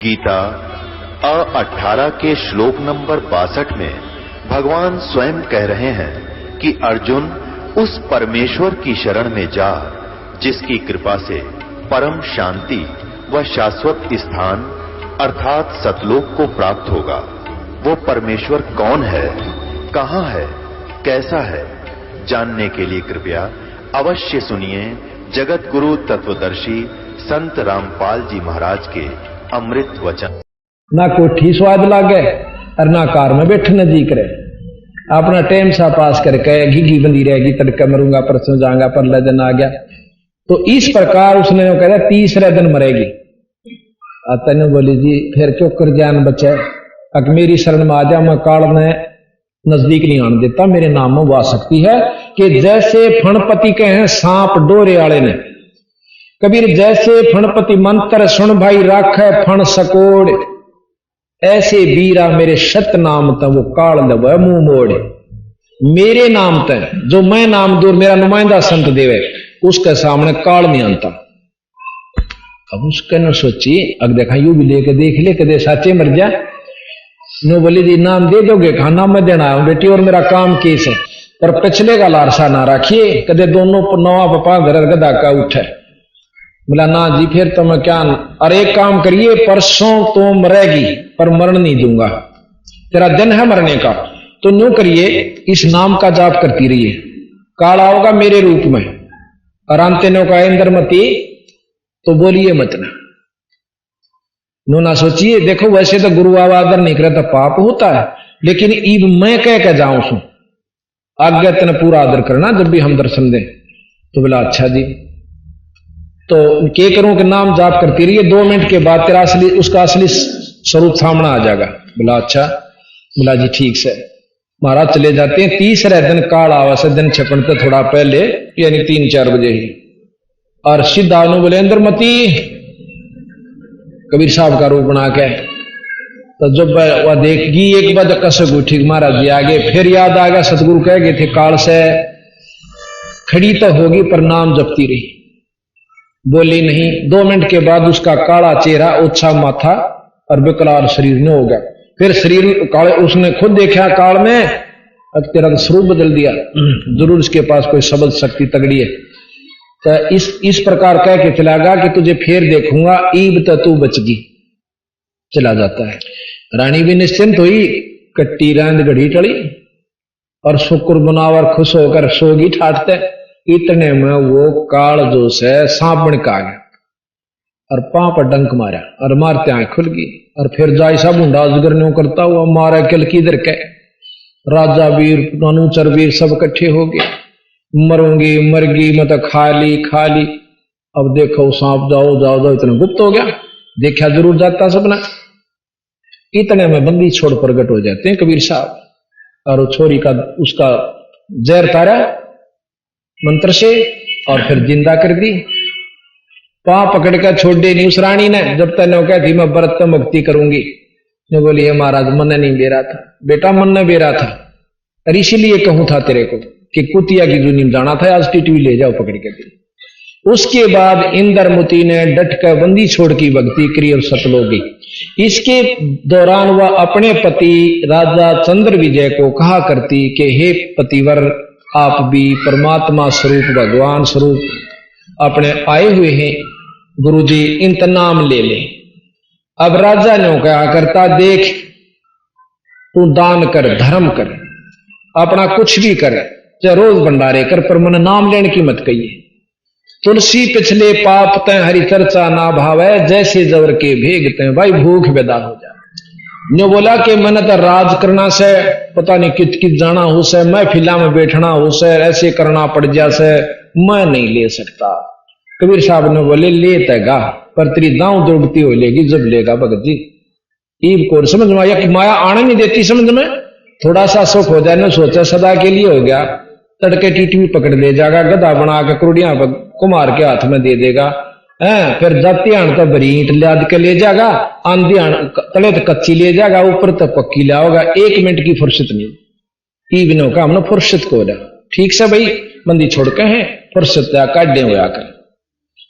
गीता 18 के श्लोक नंबर 62 में भगवान स्वयं कह रहे हैं कि अर्जुन उस परमेश्वर की शरण में जा जिसकी कृपा से परम शांति व शाश्वत स्थान अर्थात सतलोक को प्राप्त होगा। वो परमेश्वर कौन है, कहां है, कैसा है, जानने के लिए कृपया अवश्य सुनिए जगत गुरु तत्वदर्शी संत रामपाल जी महाराज के अमृत वचन। ना कोठी स्वाद लागे और ना कार में बैठने जी करे, अपना टाइम सा पास करके घी बंदी रहेगी, तड़का मरूंगा, परसों जाऊंगा, परला दिन आ गया। तो इस प्रकार उसने कह दिया तीसरे दिन मरेगी। तने बोली जी फिर क्यों कर जान बचे, अगर मेरी शरण में आ जा, मैं काल ने नजदीक नहीं आने देता, मेरे नाम में वो आ सकती है कि जैसे फणपति के हैं सांप डोरे वाले ने, कबीर जैसे फणपति मंत्र सुन भाई राखे फण सकोड़, ऐसे बीरा मेरे सत नाम त वो काल लव मुंह मोड़े। मेरे नाम त जो मैं नाम दूर मेरा नुमाइंदा संत देवे उसके सामने काल नहीं आता। अब उसके न सोची अग देखा यू भी लेके देख ले कदे साचे मर जा। नो बोली जी नाम दे दोगे, खाना मैं देना है बेटी और मेरा काम केस है, पर पिछले का लारसा ना रखिए, कदे दोनों नवा पपा घर गदा का उठे। बोला ना जी फिर तो मैं क्या, अरे एक काम करिए परसों तो मरेगी पर मरण नहीं दूंगा, तेरा दिन है मरने का, तो न्यू करिए इस नाम का जाप करती रहिए, काल आओगा मेरे रूप में। और अंत नो का इंद्रमती तो बोलिए मत ना, नो ना सोचिए। देखो वैसे तो गुरु आवादर नहीं करे तो पाप होता है, लेकिन ईब मैं कह के जाऊं सू आज्ञा तेने पूरा आदर करना जब भी हम दर्शन दें। तो बोला अच्छा जी, तो क्या करूं कि नाम जाप करती रहिए, 2 मिनट के बाद तेरा असली उसका असली स्वरूप सामने आ जाएगा। बोला अच्छा। बोला जी ठीक से। महाराज चले जाते हैं। तीसरे दिन काल आवा से दिन छपन तो थोड़ा पहले यानी 3-4 बजे ही, और सीधा नु बोले इंद्रमती कबीर साहब का रूप बना के। तो जब वह देखेगी एक बार कसक उठी महाराज जी आगे, फिर याद आ गया सतगुरु कह गए थे काल से खड़ी तो होगी पर नाम जपती रही, बोली नहीं। 2 मिनट के बाद उसका काला चेहरा, ओछा माथा और विकराल शरीर में हो गया। फिर शरीर काले उसने खुद देखा काल में, अब तेरा तो स्वरूप बदल दिया, जरूर इसके पास कोई शब्द शक्ति तगड़ी है। तो इस प्रकार कह के चला गया कि तुझे फिर देखूंगा, ईब तो तू बचगी। चला जाता है। रानी भी निश्चिंत हुई, कट्टी रांद घड़ी टड़ी और शुक्र बनावर खुश होकर सोगी ठाटते। इतने में वो काल जो से सांप बन का गया और पांव पर डंक मारा और मारते आंख खुल गई। और फिर जाय सा बूंदा अजगर न्यों करता हुआ मारा किल की इधर के राजा वीर अनुचर वीर सब इकट्ठे हो गए। मरूंगी मरगी मतलब खाली। अब देखो सांप जाओ इतना गुप्त हो गया, देखा जरूर जाता सबने। इतने में बंदी छोड़ प्रगट हो जाते हैं कबीर साहब, और वो छोरी का उसका जहर तारा मंत्र से और फिर जिंदा कर दी। पांव पकड़ कर छोड़ दे नहीं उस रानी ने, जब तक ने कहती मैं व्रत मुक्ति करूंगी। ने बोली है महाराज मन ने नहीं दे रहा था, बेटा मन ने दे रहा था, और इसीलिए कहूं था तेरे को कि कुतिया की जुनी जाना था, आज टीटी ले जाओ पकड़ के दी। उसके बाद इंद्रमती ने डट कर बंदी छोड़ की भक्ति करी और सतलोगी। इसके दौरान वह अपने पति राजा चंद्र विजय को कहा करती कि हे पतिवर, आप भी परमात्मा स्वरूप भगवान स्वरूप अपने आए हुए हैं, गुरुजी इनका नाम ले ले। अब राजा ने कहा करता, देख तू दान कर, धर्म कर, अपना कुछ भी कर, चाहे रोज भंडारे कर, पर मन नाम लेने की मत कहिए। तुलसी पिछले पाप तय हरि चर्चा ना भावे, जैसे जवर के भेगते हैं भाई भूख बेदा हो जाए। ने बोला कि मैंने तो राज करना से पता नहीं कित जाना हो से, मैं फिल्म में बैठना हो से, ऐसे करना पड़ जा से, मैं नहीं ले सकता। कबीर साहब ने बोले ले तेगा, पर तेरी दांव दुड़ती हो लेगी जब लेगा भगत जी। ईब को समझ में आया कि माया आने नहीं देती समझ में, थोड़ा सा सुख हो जाए ना सोचा सदा के लिए हो गया, तड़के टीटी पकड़ ले जाएगा, गधा बना के कुड़िया पर कुमार के हाथ में दे देगा, फिर जाती आण तो बरीट लाद के ले जाएगा, आंधी आण तले तो कच्ची ले जाएगा, ऊपर तो पक्की लाओगा, 1 मिनट की फुर्सत नहीं। ईबनों का हमने फुर्सत को रहा ठीक से भाई बंदी छोड़ के हैं, फुर्सत काटे हुए आकर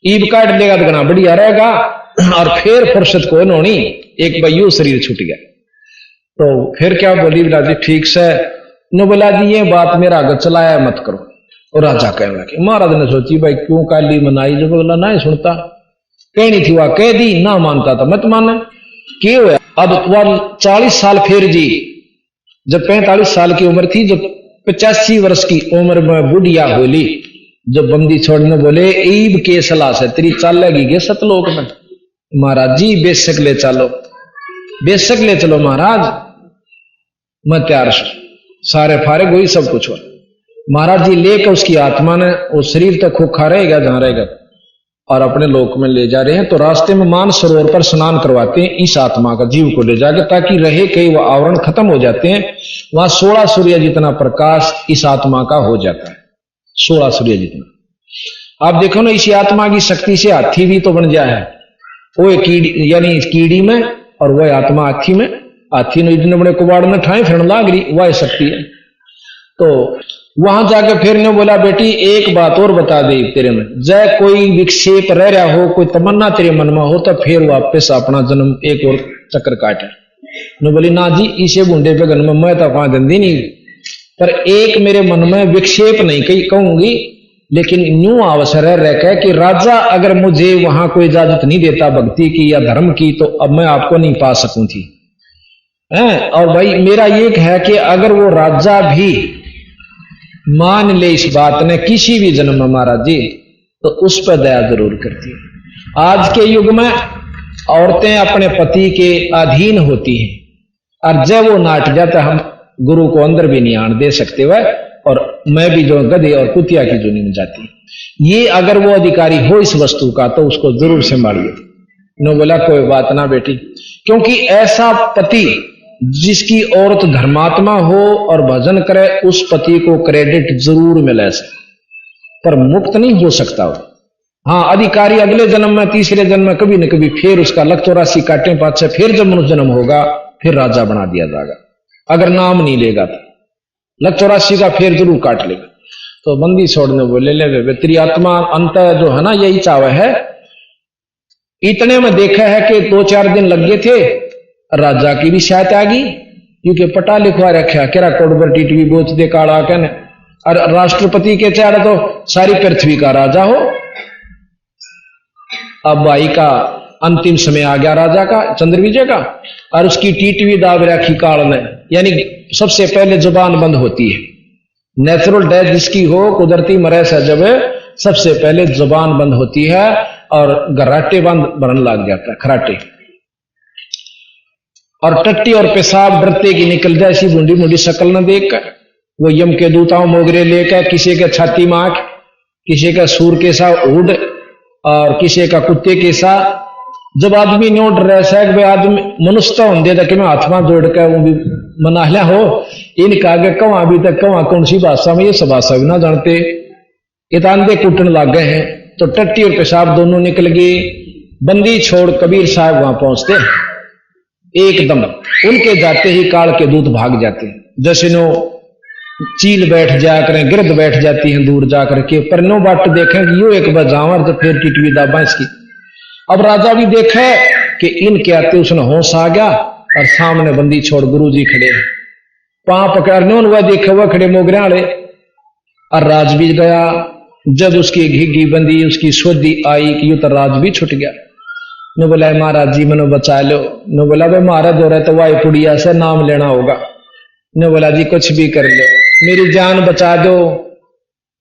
ईब काट लेगा तो गना बढ़िया रहेगा, और फिर फुर्सत को नोनी एक भाई शरीर छूट गया। तो फिर क्या बोली बोला जी ठीक से न बोला जी ये बात मेरा आगे चलाया मत करो। और राजा कहने लगे, महाराज ने सोची भाई क्यों काली मनाई, जो बोला नहीं सुनता, कहनी थी वह कह दी, ना मानता था मत माने क्यों हुआ। अब वह 40 साल फिर जी, जब 45 साल की उम्र थी, जब 85 वर्ष की उम्र में बुढ़िया होली, जब बंदी छोड़ने बोले ईब के सलाह से तेरी चाल लगी के सतलोक में। महाराज जी बेशक ले चलो, बेशक ले चलो महाराज, मैं तैयार सारे फारे गोई सब कुछ हो। महाराज जी लेकर उसकी आत्मा ने, वो शरीर तक खोखा रहेगा जहां रहेगा, और अपने लोक में ले जा रहे हैं। तो रास्ते में मान सरोवर पर स्नान करवाते हैं इस आत्मा का, जीव को ले जाके, ताकि रहे कई वह आवरण खत्म हो जाते हैं। वहां 16 सूर्य जितना प्रकाश इस आत्मा का हो जाता है, 16 सूर्य जितना। आप देखो ना, इसी आत्मा की शक्ति से हाथी भी तो बन जाए है, वो कीड़ी यानी कीड़ी में, और वह आत्मा हाथी में। हाथी ने इतने बड़े कुबाड़ में ठाए फिरने लाग रही, वह शक्ति है। तो वहां जाके फिर ने बोला बेटी एक बात और बता दे तेरे में, जय कोई विक्षेप रह रहा हो, कोई तमन्ना तेरे मन में हो, तो फिर वापस अपना जन्म एक और चक्कर काटे। ने बोली ना जी इसे बूंदे पे गन में मैं तो वहां दंदी नहीं, पर एक मेरे मन में विक्षेप नहीं कही कहूंगी, लेकिन यूं अवसर है रह कि राजा अगर मुझे वहां कोई इजाजत नहीं देता भक्ति की या धर्म की, तो अब मैं आपको नहीं पा सकूं थी। और भाई मेरा ये है कि अगर वो राजा भी मान ले इस बात ने किसी भी जन्म में महाराज जी, तो उस पर दया जरूर करती है। आज के युग में औरतें अपने पति के अधीन होती हैं, और जब वो नाट जाता हम गुरु को अंदर भी नहीं आने दे सकते वह, और मैं भी जो गधे और कुतिया की जोनी में जाती। ये अगर वो अधिकारी हो इस वस्तु का तो उसको जरूर संभालिए। नो बोला कोई बात ना बेटी, क्योंकि ऐसा पति जिसकी औरत धर्मात्मा हो और भजन करे, उस पति को क्रेडिट जरूर मिले से, पर मुक्त नहीं हो सकता हो। हाँ अधिकारी अगले जन्म में, तीसरे जन्म में कभी न कभी फिर उसका लख 84 काटे पाछे फिर जब मनुष्य जन्म होगा फिर राजा बना दिया जाएगा, अगर नाम नहीं लेगा तो लख 84 का फिर जरूर काट लेगा। तो बंदी छोड़ने बोले ले तेरी आत्मा अंत जो है ना यही चावे है। इतने में देखा है कि 2-4 दिन लग गए थे, राजा की भी शायद आ गई, क्योंकि पटा लिखवा रखा केरा कोडबर टीटवी बोच दे काड़ा कहने, और राष्ट्रपति के चाहे तो सारी पृथ्वी का राजा हो। अब भाई का अंतिम समय आ गया राजा का, चंद्र विजय का, और उसकी टीटवी दाब रखी काल ने, यानी सबसे पहले जुबान बंद होती है। नेचुरल डेथ जिसकी हो, कुदरती मरे से जब सबसे पहले जुबान बंद होती है और घराटे बंद बनने लग जाता है, खराटे, और टट्टी और पेशाब डरते की निकल जाए, ऐसी बूंदी बूंदी शक्ल न देख कर वो यम के दूताओं मोगरे लेकर, किसी के छाती में आंख, किसी का सूर के सा उड़, और किसी का कुत्ते के सा। जब आदमी न्यो डर रहा आदमी मनुष्य तो होंगे कि मैं हाथ में जोड़ कर वो भी मनाहला हो, इनका आगे कवा अभी तक कवा कौन सी भाषा में, ये सब भाषा भी ना जानते, इतानदे कुटन लग गए हैं। तो टट्टी और पेशाब दोनों निकल गए। बंदी छोड़ कबीर साहब वहां पहुंचते एकदम, उनके जाते ही काल के दूत भाग जाते हैं, जैसे नो चील बैठ जाया करें, गिरद बैठ जाती हैं दूर जाकर के, पर नो बाट देखें कि यो एक बजावर जब फिर टिटवी दाबा इसकी। अब राजा भी देखे कि इनके आते उसने होश आ गया, और सामने बंदी छोड़ गुरुजी खड़े, पांव पकड़ने उन देखे हुए खड़े मोगरे वाले, और राज भी गया। जब उसकी घिघी बंदी उसकी सोधी आई कि यू तो राज भी छुट गया। न बोला महाराज जी मनो बचा लो। न बोला भाई महाराज हो रहा तो वाई पुड़िया से नाम लेना होगा। न बोला जी कुछ भी कर लो, मेरी जान बचा दो।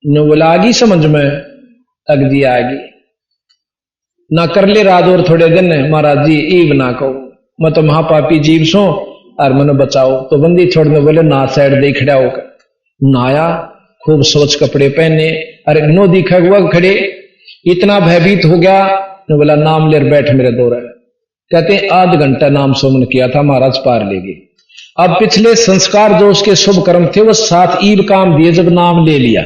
न बोला आगी समझ में, अग जी आगी ना कर ले राज और थोड़े दिन महाराज जी ईव ना कहो, मैं तो महापापी जीव सो और मनो बचाओ। तो बंदी छोड़ने बोले ना साइड दे खड़ा होकर नाया, खूब सोच कपड़े पहने, अरे नो दिखा हुआ खड़े, इतना भयभीत हो गया। ने बोला नाम ले बैठ मेरे दो रहे। कहते हैं 8 घंटा नाम सुमन किया था, महाराज पार ले गए। अब पिछले संस्कार जो उसके शुभ कर्म थे वो 7 ईब काम दिए, जब नाम ले लिया,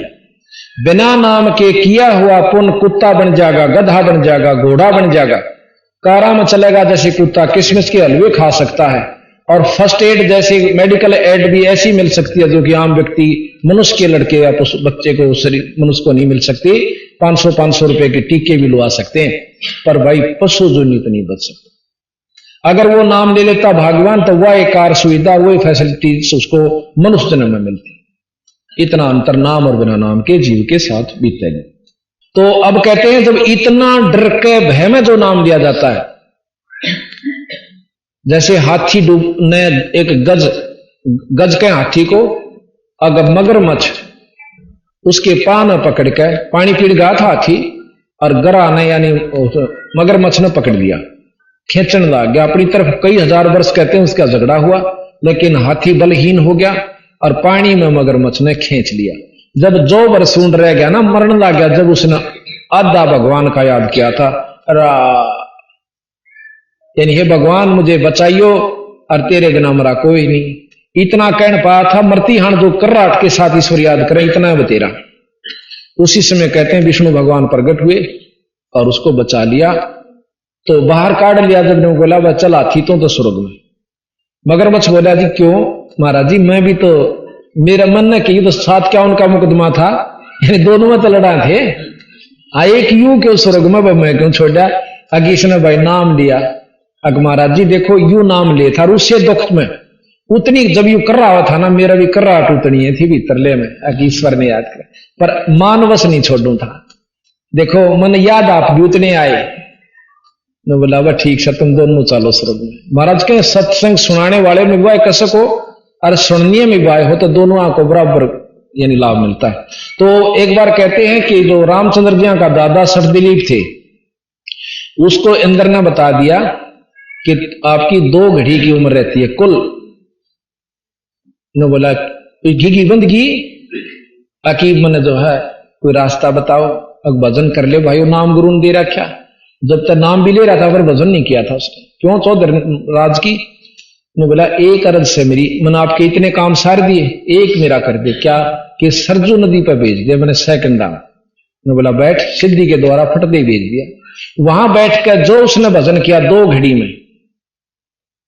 बिना नाम के किया हुआ पुण्य कुत्ता बन जाएगा, गधा बन जाएगा, घोड़ा बन जाएगा, कारा में चलेगा जैसे कुत्ता, किशमिश के हलवे खा सकता है, और फर्स्ट एड जैसे मेडिकल एड भी ऐसी मिल सकती है जो कि आम व्यक्ति मनुष्य के लड़के या बच्चे को मनुष्य को नहीं मिल सकती। 500 रुपए के टीके भी लुआ सकते हैं, पर भाई पशु जो नहीं तो नहीं बच सकते। अगर वो नाम ले लेता भगवान तो वह एक कार सुविधा वही फैसिलिटीज उसको मनुष्य जन्म में मिलती। इतना अंतर नाम और बिना नाम के जीव के साथ बीतेगा। तो अब कहते हैं जब इतना डर के भय में जो नाम लिया जाता है, जैसे हाथी डूबने एक गज के हाथी को अगर मगरमच्छ उसके पान पकड़ के पानी पी गया था हाथी और गरा ने यानी मगरमच्छ ने पकड़ लिया, खींचने लग गया अपनी तरफ। कई हजार वर्ष कहते हैं उसका झगड़ा हुआ, लेकिन हाथी बलहीन हो गया और पानी में मगरमच्छ ने खींच लिया। जब जो बरसूंड रह गया ना, मरने लग गया, जब उसने आधा भगवान का याद किया था, यानी हे भगवान मुझे बचाइयो और तेरे बिना मरा कोई नहीं, इतना कहने पाया था। मरती हान जो कर्राट के साथ ईश्वर याद करे, इतना बतेरा। उसी समय कहते हैं विष्णु भगवान प्रकट हुए और उसको बचा लिया। तो बाहर काट लिया। जब ने बोला वह चला थी तो स्वर्ग में। मगरमच्छ बोला जी क्यों महाराज जी, मैं भी तो मेरा मन ने की तो साथ क्या उनका मुकदमा था, यानी दोनों में तो लड़ा थे। आए क्यों क्यों स्वर्ग में मैं क्यों छोड़ा। अगीस ने भाई नाम लिया। अग महाराज जी देखो यू नाम ले था, उससे दुख में उतनी जब यू कर रहा था ना, मेरा भी कर रहा उतनी थी भीतर ले में। ईश्वर ने याद कर पर मानवश नहीं छोड़ू था। देखो मन याद आप भी उतने आए। मैं बोला वह ठीक है तुम दोनों चलो स्वर्ग में। महाराज के सत्संग सुनाने वाले में वाय कसक हो और सुननीय में वाय हो तो दोनों को बराबर यानी लाभ मिलता है। तो एक बार कहते हैं कि जो रामचंद्र जी का दादा सठदिलीप थे, उसको इंद्र ने बता दिया कि आपकी 2 घड़ी की उम्र रहती है कुल। ने बोला घी बंदगी अकीब मैंने जो है कोई रास्ता बताओ। अब भजन कर ले भाई, नाम गुरु ने दे रखा। जब तक नाम भी ले रहा था पर भजन नहीं किया था उसने। क्यों चौधर राज की ने बोला एक अर्ज से मेरी मैंने आपके इतने काम सार दिए, एक मेरा कर दे। क्या कि सरजू नदी पर भेज दिया मैंने सेकंड दाम। ने बोला बैठ। सिद्धि के द्वारा फटते भेज दिया। वहां बैठ कर जो उसने भजन किया 2 घड़ी में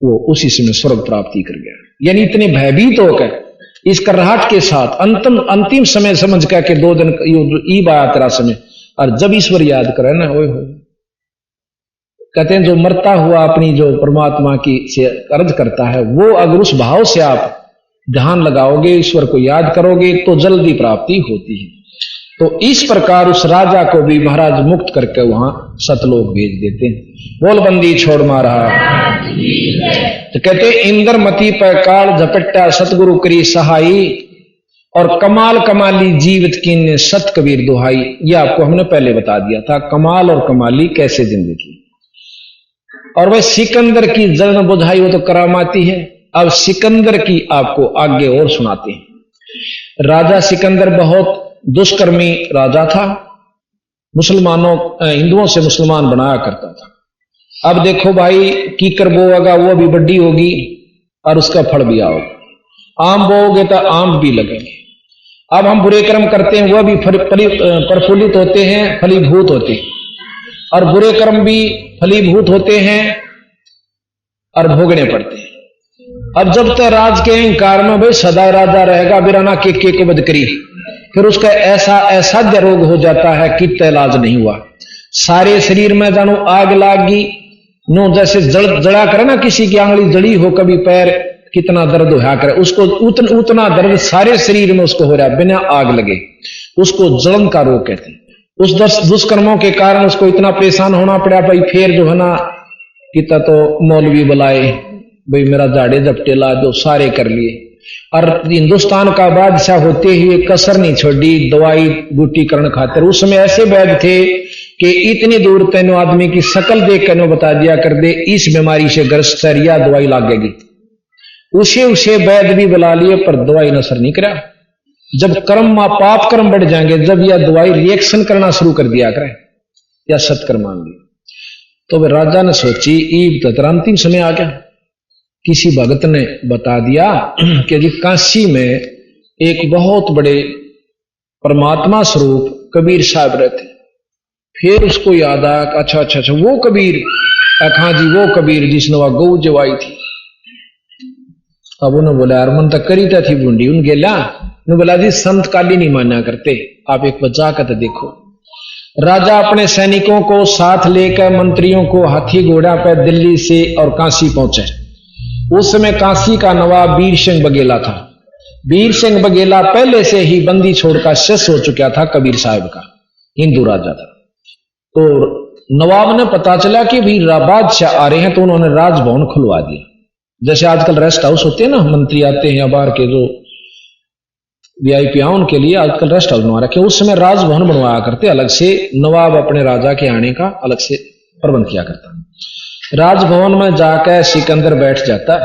वो उसी समय स्वर्ग प्राप्ति कर गया। यानी इतने भयभीत होकर इस करहाट के साथ अंतिम समय समझ कर के 2 दिन ईब आया तेरा समय, और जब ईश्वर याद करे ना हो कहते हैं जो मरता हुआ अपनी जो परमात्मा की से अर्ज करता है, वो अगर उस भाव से आप ध्यान लगाओगे, ईश्वर को याद करोगे तो जल्दी प्राप्ति होती है। तो इस प्रकार उस राजा को भी महाराज मुक्त करके वहां सतलोक भेज देते हैं। बोलबंदी छोड़ मारा। तो कहते इंद्रमती पर काल झपट्टा सतगुरु करी सहाई और कमाल कमाली जीवित की ने सत कबीर दुहाई। ये आपको हमने पहले बता दिया था कमाल और कमाली कैसे जिंदगी। और वह सिकंदर की जलन बुझाई वो तो करामाती है। अब सिकंदर की आपको आगे और सुनाते हैं। राजा सिकंदर बहुत दुष्कर्मी राजा था, मुसलमानों हिंदुओं से मुसलमान बनाया करता था। अब देखो भाई कीकर बोएगा वो भी बड्डी होगी और उसका फल भी आओगे। आम बोओगे तो आम भी लगेंगे। अब हम बुरे कर्म करते हैं वह भी प्रफुल्लित होते हैं, फलीभूत होते हैं, और बुरे कर्म भी फलीभूत होते हैं और भोगने पड़ते हैं। अब जब तक राज के अहंकार में भाई सदा राजा रहेगा, बिराना के को बद करी, फिर उसका ऐसा असाध्य रोग हो जाता है कि इलाज नहीं हुआ। सारे शरीर में जानो आग लागी नो, जैसे जड़ा करे ना किसी की आंगली जड़ी हो, कभी पैर कितना दर्द होया करे, उसको उतना दर्द सारे शरीर में उसको हो रहा है बिना आग लगे। उसको जलन का रोग कहते हैं। उस दुष्कर्मों के कारण उसको इतना परेशान होना पड़ा। भाई फिर जो है ना कितना तो मौलवी बुलाए, भाई मेरा झाड़े झपटे ला दो, सारे कर लिए। और हिंदुस्तान का बादशाह होते हुए कसर नहीं छोड़ी दवाई बूटी करण खातिर। उस समय ऐसे वैद्य थे कि इतनी दूर तेनो आदमी की शकल देख कर बता दिया कर दे इस बीमारी से ग्रस्त है या दवाई लागेगी। उसे वैद्य भी बुला लिए पर दवाई नसर नहीं करा। जब कर्म पाप कर्म बढ़ जाएंगे, जब यह दवाई रिएक्शन करना शुरू कर दिया करे या सत्कर्म मान लिया, तो राजा ने सोची ईब तो अंतिम समय आ गया। किसी भगत ने बता दिया कि जी काशी में एक बहुत बड़े परमात्मा स्वरूप कबीर साहब रहते। फिर उसको याद आया अच्छा वो कबीर, हाँ जी वो कबीर जिसने वह गौ जवाई थी। अब उन्होंने बोला यार मन तक करी थी बूंदी उन गेला ने बोला जी संत काली नहीं माना करते, आप एक बचा कर तो देखो। राजा अपने सैनिकों को साथ लेकर मंत्रियों को हाथी घोड़ा पर दिल्ली से और काशी पहुंचे। उस समय काशी का नवाब वीर सिंह बघेला था। वीर सिंह बघेला पहले से ही बंदी छोड़ का शिष्य हो चुका था, कबीर साहब का, हिंदू राजा था। तो नवाब ने पता चला कि भी बादशाह आ रहे हैं, तो उन्होंने राजभवन खुलवा दिया। जैसे आजकल रेस्ट हाउस होते हैं ना, मंत्री आते हैं या बाहर के जो वीआईपी उनके लिए आजकल रेस्ट हाउस बनवा रखे। उस समय राजभवन बनवाया करते अलग से, नवाब अपने राजा के आने का अलग से प्रबंध किया करता। राजभवन में जाकर सिकंदर बैठ जाता।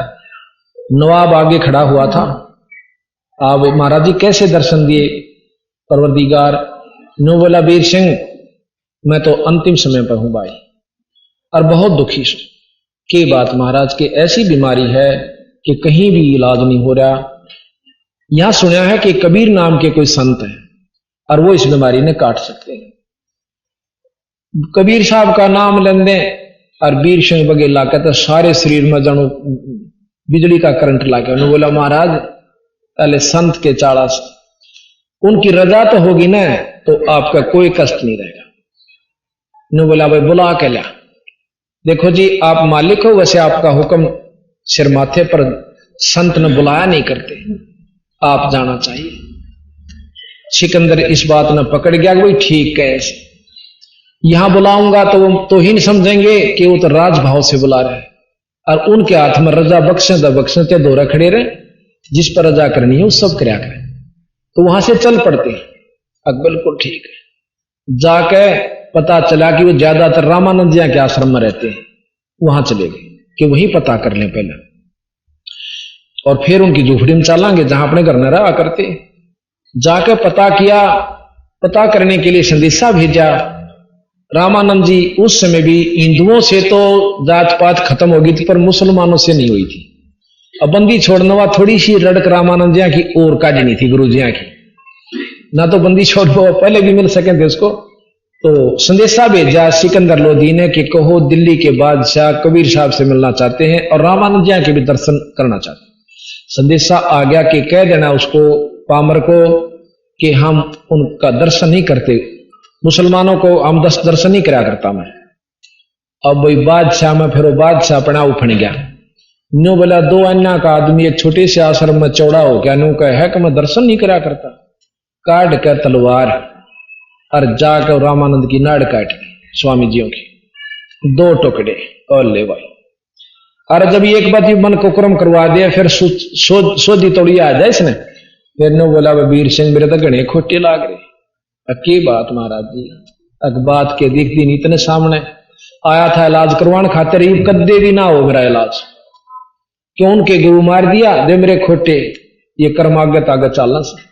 नवाब आगे खड़ा हुआ था। आप महाराज जी कैसे दर्शन दिए परवरदिगार? नो बोला वीर सिंह, मैं तो अंतिम समय पर हूं भाई, और बहुत दुखी हूं। के बात महाराज के ऐसी बीमारी है कि कहीं भी इलाज नहीं हो रहा। यहां सुना है कि कबीर नाम के कोई संत हैं और वो इस बीमारी ने काट सकते हैं। कबीर साहब का नाम लेंदे और वीर सिंह बघेला कहते सारे शरीर में जानो बिजली का करंट लाके। उन्होंने बोला महाराज पहले संत के चाड़ा से उनकी रजा तो होगी ना, तो आपका कोई कष्ट नहीं रहेगा। उन्होंने बोला भाई बुला के ला। देखो जी, आप मालिक हो, वैसे आपका हुक्म सिर माथे पर, संत ने बुलाया नहीं करते, आप जाना चाहिए। सिकंदर इस बात ने पकड़ गया कि भाई ठीक है, ऐसे यहां बुलाऊंगा तो वो तो ही नहीं समझेंगे कि वो तो राजभाव से बुला रहे हैं, और उनके हाथ में रजा बख्शे दो रखड़े रहे, जिस पर रजा करनी है वो सब कराया करें। तो वहां से चल पड़ते हैं। अब बिल्कुल ठीक है। जाके पता चला कि वो ज्यादातर रामानंद जी के आश्रम में रहते हैं, वहां चले गए कि वही पता कर लें पहले, और फिर उनकी झूपड़ी में चलेंगे जहां अपने घर में रहा करते। जाके पता किया, पता करने के लिए संदेशा भेजा। रामानंद जी उस समय भी हिंदुओं से तो जात पात खत्म हो गई थी, पर मुसलमानों से नहीं हुई थी। अब बंदी छोड़ने वाला थोड़ी सी रड़क रामानंद जी की और काजी नहीं थी गुरु जी की, ना तो बंदी छोड़ पहले भी मिल सके थे उसको। तो संदेशा भेजा सिकंदर लोधी ने कि कहो दिल्ली के बादशाह कबीर साहब से मिलना चाहते हैं और रामानंद जी के भी दर्शन करना चाहते हैं। संदेशा आ गया कि कह देना उसको पामर को कि हम उनका दर्शन नहीं करते, मुसलमानों को हम दर्शन नहीं करा करता मैं। अब वही बादशाह में फिर वो बादशाह अपना उफन गया। नो बोला दो अन्ना का आदमी एक छोटे से आश्रम में चौड़ा हो गया, नो कह है कि मैं दर्शन नहीं करा करता। काट कर तलवार और जाकर रामानंद की नाड़ काट दी स्वामी जियों की, दो टुकड़े और ले भाई। और जब एक बात मन को क्रम करवा दिया, फिर सोधी तोड़ी आ जाए इसने। फिर नो बोला वीर सिंह मेरे तो घने खोटे लाग रहे। की बात महाराज जी? अक बात के दिख दिन इतने सामने आया था इलाज करवाने खातिर, ही कद्दे भी ना हो मेरा इलाज, क्यों उनके गुरु मार दिया दे मेरे खोटे, ये कर्मागत आगे चलना से।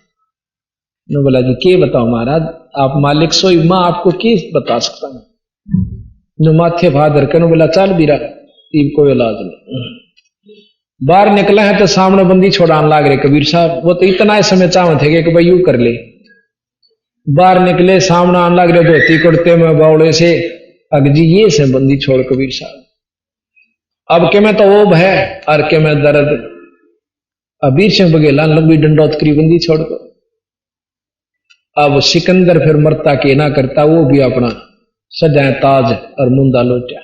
नो बोला जी के बताओ महाराज, आप मालिक सोई, मां आपको के बता सकता हूं। नो माथे भादर के नो बोला चल बीरा, कोई इलाज नहीं। बाहर निकला है तो सामने बंदी छोड़ाने लाग रहे कबीर साहब। वो तो इतना समय चाहते थे कि भाई यू कर ले। बाहर निकले, सामने आने लग रहे धोती कुर्ते में बावड़े से, अगजी ये से बंदी छोड़ कबीर साहब। अब के मैं तो वो है और के मैं दर्द। अबीर सिंह बघेला लंबी डंडौत करी बंदी छोड़ को। अब सिकंदर फिर मरता के ना करता, वो भी अपना सजाए ताज और मुंदा लोटा।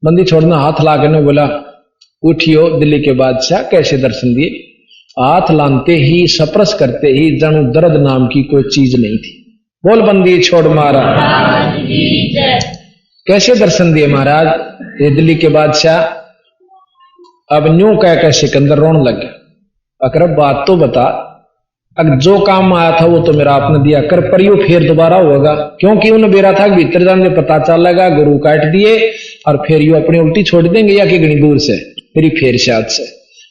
बंदी छोड़ना हाथ ला के बोला उठियो दिल्ली के बादशाह, कैसे दर्शन दिए? हाथ लानते ही सप्रस करते ही जानू दर्द नाम की कोई चीज नहीं थी। बोल बंदी छोड़ महाराज, कैसे दर्शन दिए महाराज ये दिल्ली के बादशाह? अब न्यू कह सिकंदर रोने लग गया। अकरब बात तो बता, अगर जो काम आया था वो तो मेरा आपने दिया कर, पर यू फिर दोबारा होगा, क्योंकि उन्हें बेरा था भीतर जाने पता चल लगा गुरु काट दिए और फिर यू अपनी उल्टी छोड़ देंगे या कि घनी दूर से मेरी फेर से हाथ से।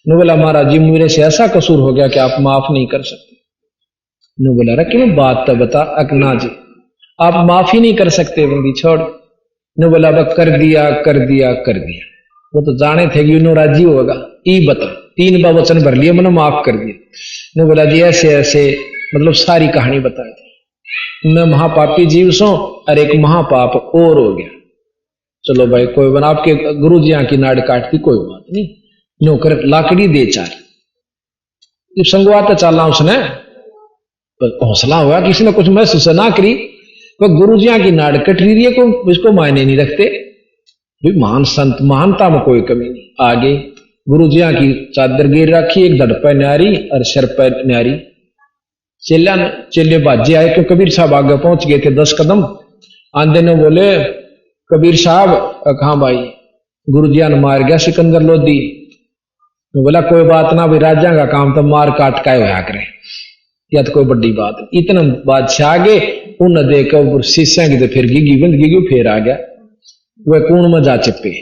नु बोला महाराज जी मेरे से ऐसा कसूर हो गया कि आप माफ नहीं कर सकते। नु बोला रे क्यों बात तो बता। अकना जी आप माफ ही नहीं कर सकते, बंदी छोड़। नु बोला कर दिया कर दिया कर दिया, वो तो जाने थे कि राजी होगा। ई बता, 3 बार वचन भर लिए, मैंने माफ कर दिया। ने बोला जी ऐसे ऐसे, मतलब सारी कहानी बता दी। मैं महापापी जीव सो और एक महापाप और हो गया। चलो भाई कोई बना, आपके गुरु जी की नाड़ काटती कोई बात नहीं, नौकर लाकड़ी दे 4। जब संगवाते चलना उसने हौसला हुआ, किसी ने कुछ महसूस ना करी। कोई गुरुजियां की नाड़ कट रही है, को इसको मायने नहीं रखते। भाई महान संत, महानता में कोई कमी नहीं। आगे गुरुजियां की चादर गिर रखी, एक धड़ पर न्यारी और सिर पर न्यारी। चेले बाजे आए, क्यों कबीर साहब आगे पहुंच गए थे 10 कदम। आंधे ने बोले कबीर साहब, कहाँ भाई, गुरुजियां ने मार गया सिकंदर लोधी। बोला कोई बात ना भाई, राजा का काम तो मार काट का होया करे, या तो कोई बड़ी बात। इतना बादशाह आगे उन देखकर शीशा की तो फिर गिगी बंद गिगी, फिर आ गया वह कूण में जा चिपे।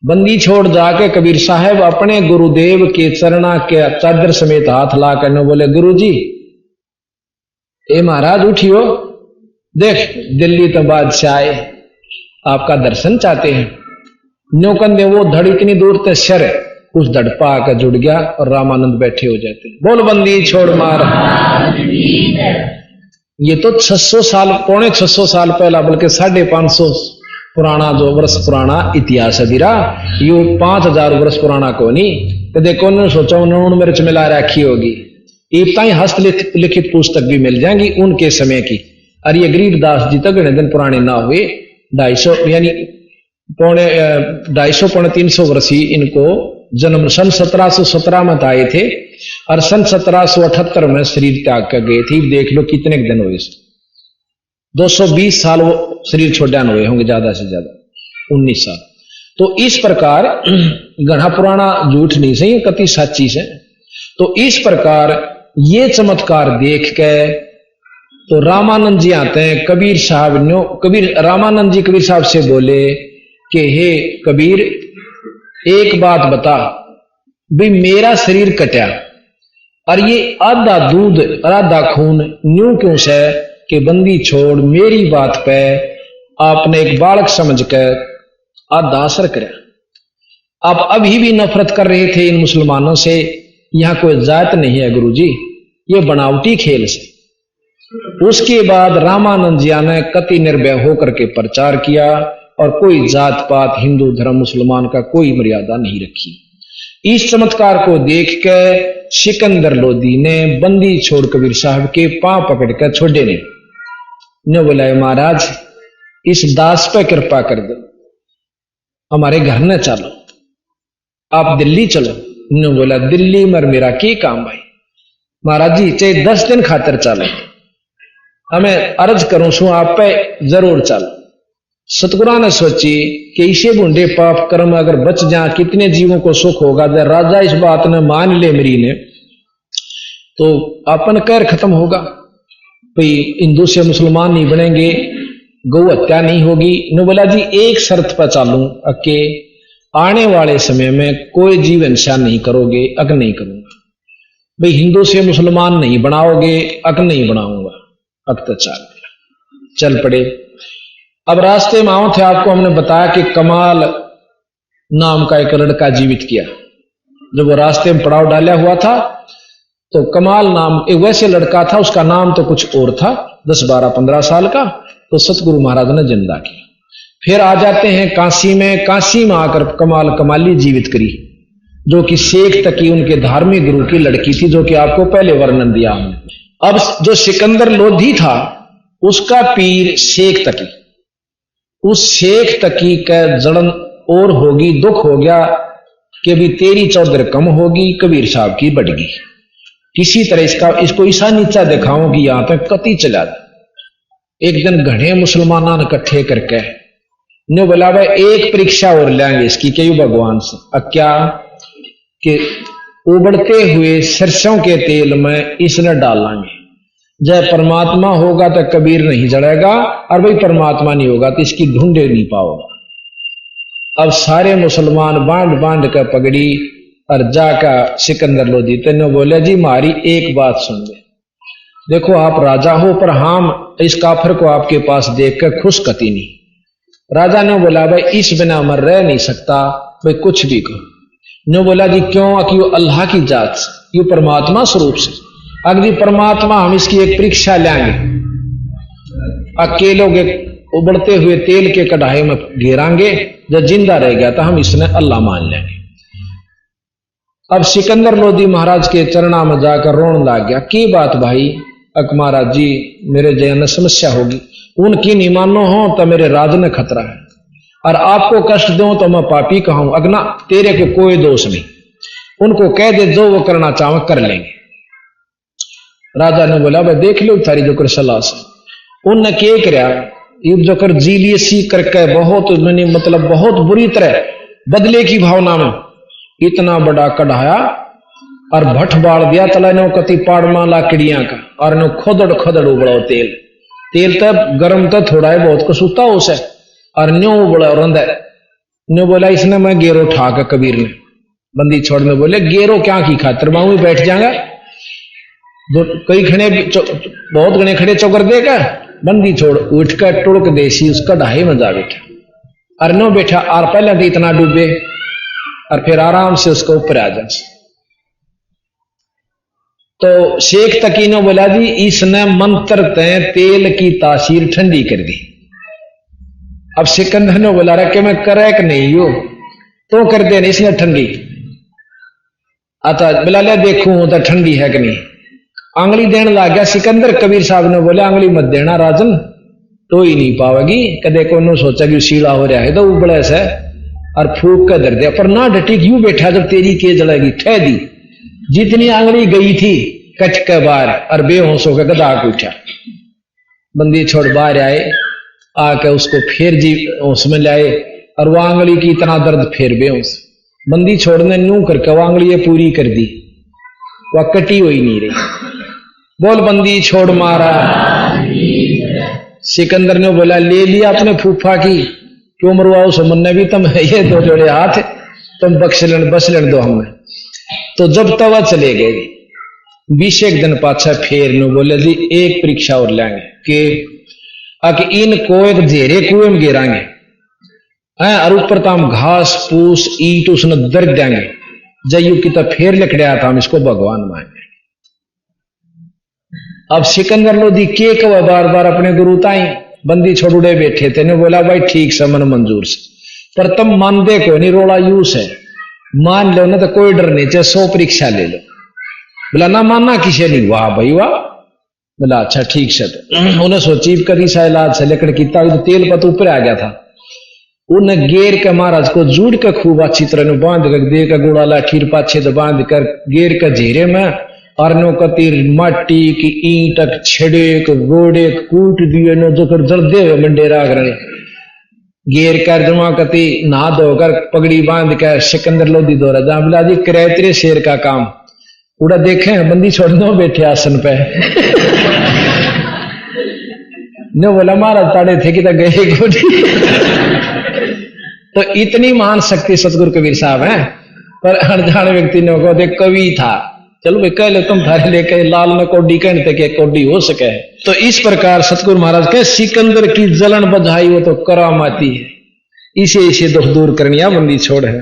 बंदी छोड़ जाके कबीर साहब अपने गुरुदेव के चरणा के चादर समेत हाथ ला करने बोले गुरुजी, ए महाराज उठियो, देख दिल्ली तो बादशाह आए, आपका दर्शन चाहते हैं। न्यो कंधे वो धड़ इतनी दूर तक शर उस धड़ पा आकर जुड़ गया और रामानंद बैठे हो जाते। बोल बंदी छोड़ मार। ये तो 600 साल, पौने 600 साल पहला, बल्कि 550 पुराना, जो वर्ष पुराना इतिहास है दिरा, यो 5000 वर्ष पुराना को नहीं। तो देखो उन्होंने सोचा उन्होंने मिर्च मिला रखी होगी। इतना ही हस्तलिखित पुस्तक भी मिल जाएंगी उनके समय की। और ये गरीबदास जी तक दिन पुराने ना हुए, 250 यानी पौने 300 वर्ष ही इनको जन्म। सन 1717 में आए थे और सन 1778 में शरीर त्याग कर गए थे। देख लो कितने दिन हुए, 220 साल वो शरीर छोड़ने हुए होंगे, ज्यादा से ज्यादा 19 साल। तो इस प्रकार घना पुराना झूठ नहीं सही, कति साची से। तो इस प्रकार ये चमत्कार देख के तो रामानंद जी आते हैं। कबीर साहब ने रामानंद जी कबीर साहब से बोले कि हे कबीर, एक बात बता भी, मेरा शरीर कटा और ये आधा दूध और आधा खून न्यू क्यों से कि बंदी छोड़, मेरी बात पे आपने एक बालक समझकर आधा असर कराया। आप अभी भी नफरत कर रहे थे इन मुसलमानों से। यहां कोई जात नहीं है गुरुजी, ये बनावटी खेल से। उसके बाद रामानंद जी ने कति निर्भय होकर के प्रचार किया और कोई जात पात, हिंदू धर्म मुसलमान का कोई मर्यादा नहीं रखी। इस चमत्कार को देख के सिकंदर लोधी ने बंदी छोड़ कबीर साहब के पांव पकड़कर छोड़े ने बोला महाराज, इस दास पे कृपा कर दो, हमारे घर न चलो, आप दिल्ली चलो। ने बोला दिल्ली मर मेरा की काम भाई, महाराज जी चाहे 10 दिन खातर चले, हमें अर्ज करूं सु आप पे जरूर चल। सतगुरु ने सोची कि इसे बूंदे पाप कर्म अगर बच जा, कितने जीवों को सुख होगा। जब राजा इस बात ने मान ले मेरी ने, तो अपन कहर खत्म होगा। भाई हिंदू से मुसलमान नहीं बनेंगे, गौ हत्या नहीं होगी। ने बोला जी एक शर्त पर चालू, अके आने वाले समय में कोई जीव हिंसा नहीं करोगे, अक नहीं करूंगा। भाई हिंदू से मुसलमान नहीं बनाओगे, अक नहीं बनाऊंगा। अक तो चल पड़े। अब रास्ते में आओ थे, आपको हमने बताया कि कमाल नाम का एक लड़का जीवित किया। जब वो रास्ते में पड़ाव डाला हुआ था तो कमाल नाम एक वैसे लड़का था, उसका नाम तो कुछ और था, 10, 12, 15 साल का। तो सतगुरु महाराज ने जिंदा किया। फिर आ जाते हैं काशी में। काशी में आकर कमाल कमाली जीवित करी, जो कि शेख तकी उनके धार्मिक गुरु की लड़की थी, जो कि आपको पहले वर्णन दिया हमने। अब जो सिकंदर लोधी था उसका पीर शेख तकी, उस शेख तकी का जड़न और होगी, दुख हो गया कि भी तेरी चौधर कम होगी, कबीर साहब की बढ़गी। किसी तरह इसको ईसा नीचा दिखाऊं कि यहां तक कति चला। एक दिन घने मुसलमाना ने इकट्ठे करके ने बोला भाई एक परीक्षा और लेंगे इसकी, क्यों भगवान से। अब क्या कि उबड़ते हुए सरसों के तेल में इसने डालेंगे, जब परमात्मा होगा तो कबीर नहीं जड़ेगा, और भाई परमात्मा नहीं होगा तो इसकी ढूंढे नहीं पाओगा। अब सारे मुसलमान बांध बांध कर पगड़ी और जाकर सिकंदर लोधी तेने बोले जी मारी एक बात सुन ले, देखो आप राजा हो पर हम इस काफर को आपके पास देखकर खुश कती नहीं। राजा ने बोला भाई इस बिना मर रह नहीं सकता, भाई कुछ भी कहो। ने बोला जी क्यों? कि वो अल्लाह की जात से, ये परमात्मा स्वरूप से, अगर परमात्मा हम इसकी एक परीक्षा लेंगे, अकेलों के उबड़ते हुए तेल के कढ़ाई में घेरांगे, जब जिंदा रह गया तो हम इसने अल्लाह मान लेंगे। अब सिकंदर लोधी महाराज के चरणा में जाकर रोने लग गया। की बात भाई, अक महाराज जी मेरे जयन समस्या होगी, उनकी नहीं मानो हो तो मेरे राज में खतरा है, और आपको कष्ट दो तो मैं पापी कहूं, अगना तेरे को कोई दोष नहीं, उनको कह दे जो वो करना चाहो कर लेंगे। राजा ने बोला भाई देख लो थारी जो कर सलाह से। उनने क्या करया, युद्ध जो कर जी लिए सी करके बहुत मतलब बहुत बुरी तरह बदले की भावना में इतना बड़ा कढ़ाया और भट्ट बाढ़ दिया तला ने कति पाड़मा लाकड़ियां का, और ने खोदड़ खोदड़ उबड़ो तेल, तेल तब गर्म तो थोड़ा है बहुत कसूता उसे, और न्यो उबड़ा रंधा न्यो बोला इसने मैं गेरो ठाक कबीर ने बंदी छोड़ में बोले गेरो क्या की खातर बाहू बैठ जाएगा, कई खड़े बहुत घने खड़े चौकर देगा, बंदी छोड़ उठ कर टुड़क देसी उसका ढाई में जा बैठा, और नो बैठा और पहले तो इतना डूबे और फिर आराम से उसको ऊपर आ जा। तो शेख तकीनो बोला जी इसने मंत्र तय तेल की तासीर ठंडी कर दी। अब सिकंदर ने बोला रहा कि मैं करे कि नहीं हो तो कर दे इसने ठंडी, आता बोला ले देखूं तो ठंडी है कि नहीं, आंगली देने लग गया सिकंदर। कबीर साहब ने बोला आंगली मत देना राजन, तो ही नहीं पावेगी, कदे को सोचा कि सीला हो रहा है तो उबड़े से और फूक कर दर दिया, पर ना डटी क्यों बैठा जब तेरी के जलेगी, ठह दी जितनी आंगली गई थी कच के बाहर और बेहोश होकर गदा को उठा। बंदी छोड़ बाहर आए, आके उसको फिर जी होश में लाए और वो आंगली की इतना दर्द फिर बेहोश। बंदी छोड़ने न्यू करके वो आंगली पूरी कर दी, वह कटी हुई नहीं रही। बोल बंदी छोड़ मारा। सिकंदर ने बोला ले लिया अपने फूफा की, क्यों मरवाओ सुमन भी तुम ये दो जोड़े हाथ तुम बस लेन दो हमें। तो जब तवा चले गए 20 दिन पाछा फिर ने बोले जी एक परीक्षा और लेंगे कि इनको एक घेरे कुएं में गिराएंगे और ऊपर तो हम घास फूस ईट उसने दर्द देंगे, जयू की तो फिर लकड़िया था हम इसको भगवान मानेंगे। अब सिकंदर लोधी के कवा बार बार अपने गुरु ताई बंदी छोड़ुड़े बैठे थे ने बोला भाई ठीक से मन मंजूर से, पर तुम मान दे को नहीं रोड़ा यूस है, मान लो ना तो कोई डर नहीं, चाहे 100 परीक्षा ले लो। बोला ना मानना किसे नहीं, वाह भाई वाह। बोला अच्छा ठीक से। उन्हें सोची करी सा इलाज से लेकर किता तो तेल पत ऊपर आ गया था, उन्हें गेर के महाराज को जुड़ के खूब अच्छी तरह बांध कर दे का गुड़ा लाठी पाछे तो बांध कर गेर के घेरे में और नो कतीर माटी की ईंट छेड़े गोड़े कूट दिए नो जो कर जल्दे हुए मंडेरा करे गेर कर जमा कती नहा धोकर पगड़ी बांध कर सिकंदर लोधी दौरा जहां बिला जी करे तेरे शेर का काम उड़ा देखे बंदी छोड़ने बैठे आसन पे ने बोला महाराज ताड़े थे कि गए गोड़ी। तो इतनी महान शक्ति सतगुरु कबीर साहब हैं, पर अनजान व्यक्ति ने को देख कवि था, चलो भाई कह ले तुम थारे लेके लाल में कोडी कहते कि कोडी हो सके। तो इस प्रकार सतगुरु महाराज के सिकंदर की जलन बधाई वो तो करामाती है, इसे दुख दूर करनिया बंदी छोड़ है।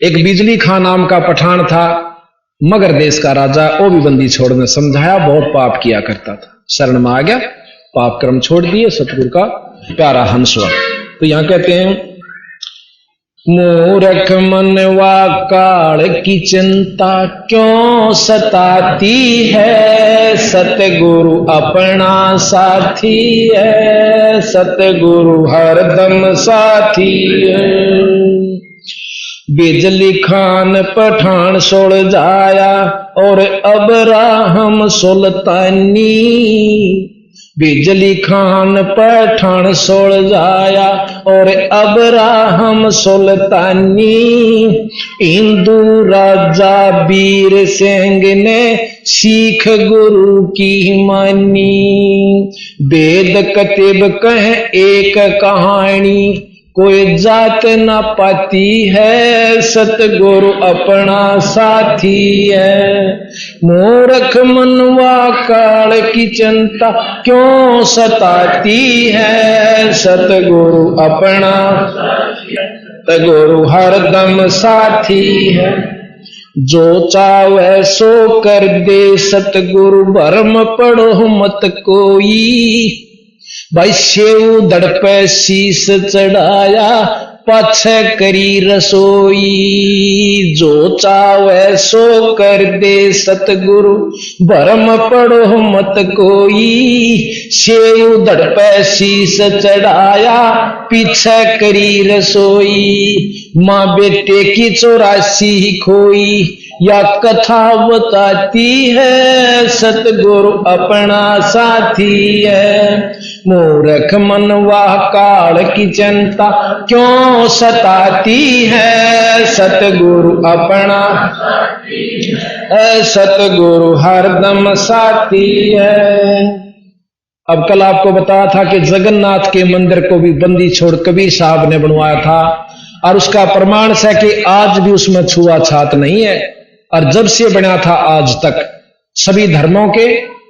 एक बिजली खां नाम का पठान था, मगर देश का राजा, वो भी बंदी छोड़ ने समझाया, बहुत पाप किया करता था, शरण में आ गया, पाप कर्म छोड़ दिए, सतगुरु का प्यारा हंस हुआ। तो यहां कहते हैं मूर्ख मनवा काल की चिंता क्यों सताती है, सतगुरु अपना साथी है, सतगुरु हरदम साथी है। बिजली खान पठान सोड़ जाया और अब राहम सुल्तानी, बिजली खान पठान सोड़ जाया और अब राहम सुल्तानी। हिंदू राजा वीर सिंह ने सीख गुरु की मानी, वेद कतिब कह एक कहानी, कोई जात न पाती है, सतगुरु अपना साथी है। मूर्ख मनवा काल की चिंता क्यों सताती है, सतगुरु अपना, सतगुरु हरदम साथी है। जो चाहे सो कर दे सतगुरु, भरम पढ़ो मत कोई। भाई सेव दड़ पे शीश चढ़ाया पाछे करी रसोई, जो चावे सो कर दे सतगुरु, भरम पड़ो मत कोई, सेव धड़ पे शीस चढ़ाया, पीछे करी रसोई, माँ बेटे की 84 खोई, या कथा बताती है सतगुरु अपना साथी है। मूर्ख मनवा काल की चिंता क्यों सताती है, सतगुरु अपना सतगुरु हरदम साथी है। अब कल आपको बताया था कि जगन्नाथ के मंदिर को भी बंदी छोड़ कबीर साहब ने बनवाया था, और उसका प्रमाण है कि आज भी उसमें छुआछात नहीं है। और जब से बना था आज तक सभी धर्मों के,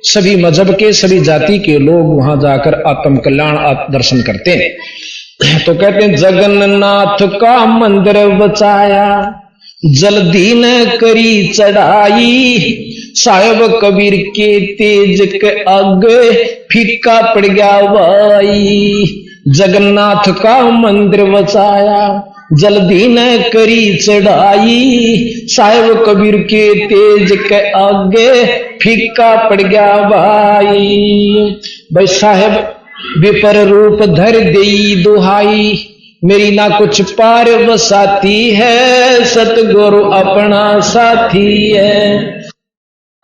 सभी मजहब के, सभी जाति के लोग वहां जाकर आत्म कल्याण दर्शन करते हैं। तो कहते हैं जगन्नाथ का मंदिर बचाया, जल्दी न करी चढ़ाई, साहेब कबीर के तेज के आगे फीका पड़ गया भाई। जगन्नाथ का मंदिर बचाया, जल्दी न करी चढ़ाई, साहेब कबीर के तेज के आगे फीका पड़ गया भाई। साहेब विपर रूप धर देई दुहाई, मेरी ना कुछ पार बसाती है, सतगुरु अपना साथी है।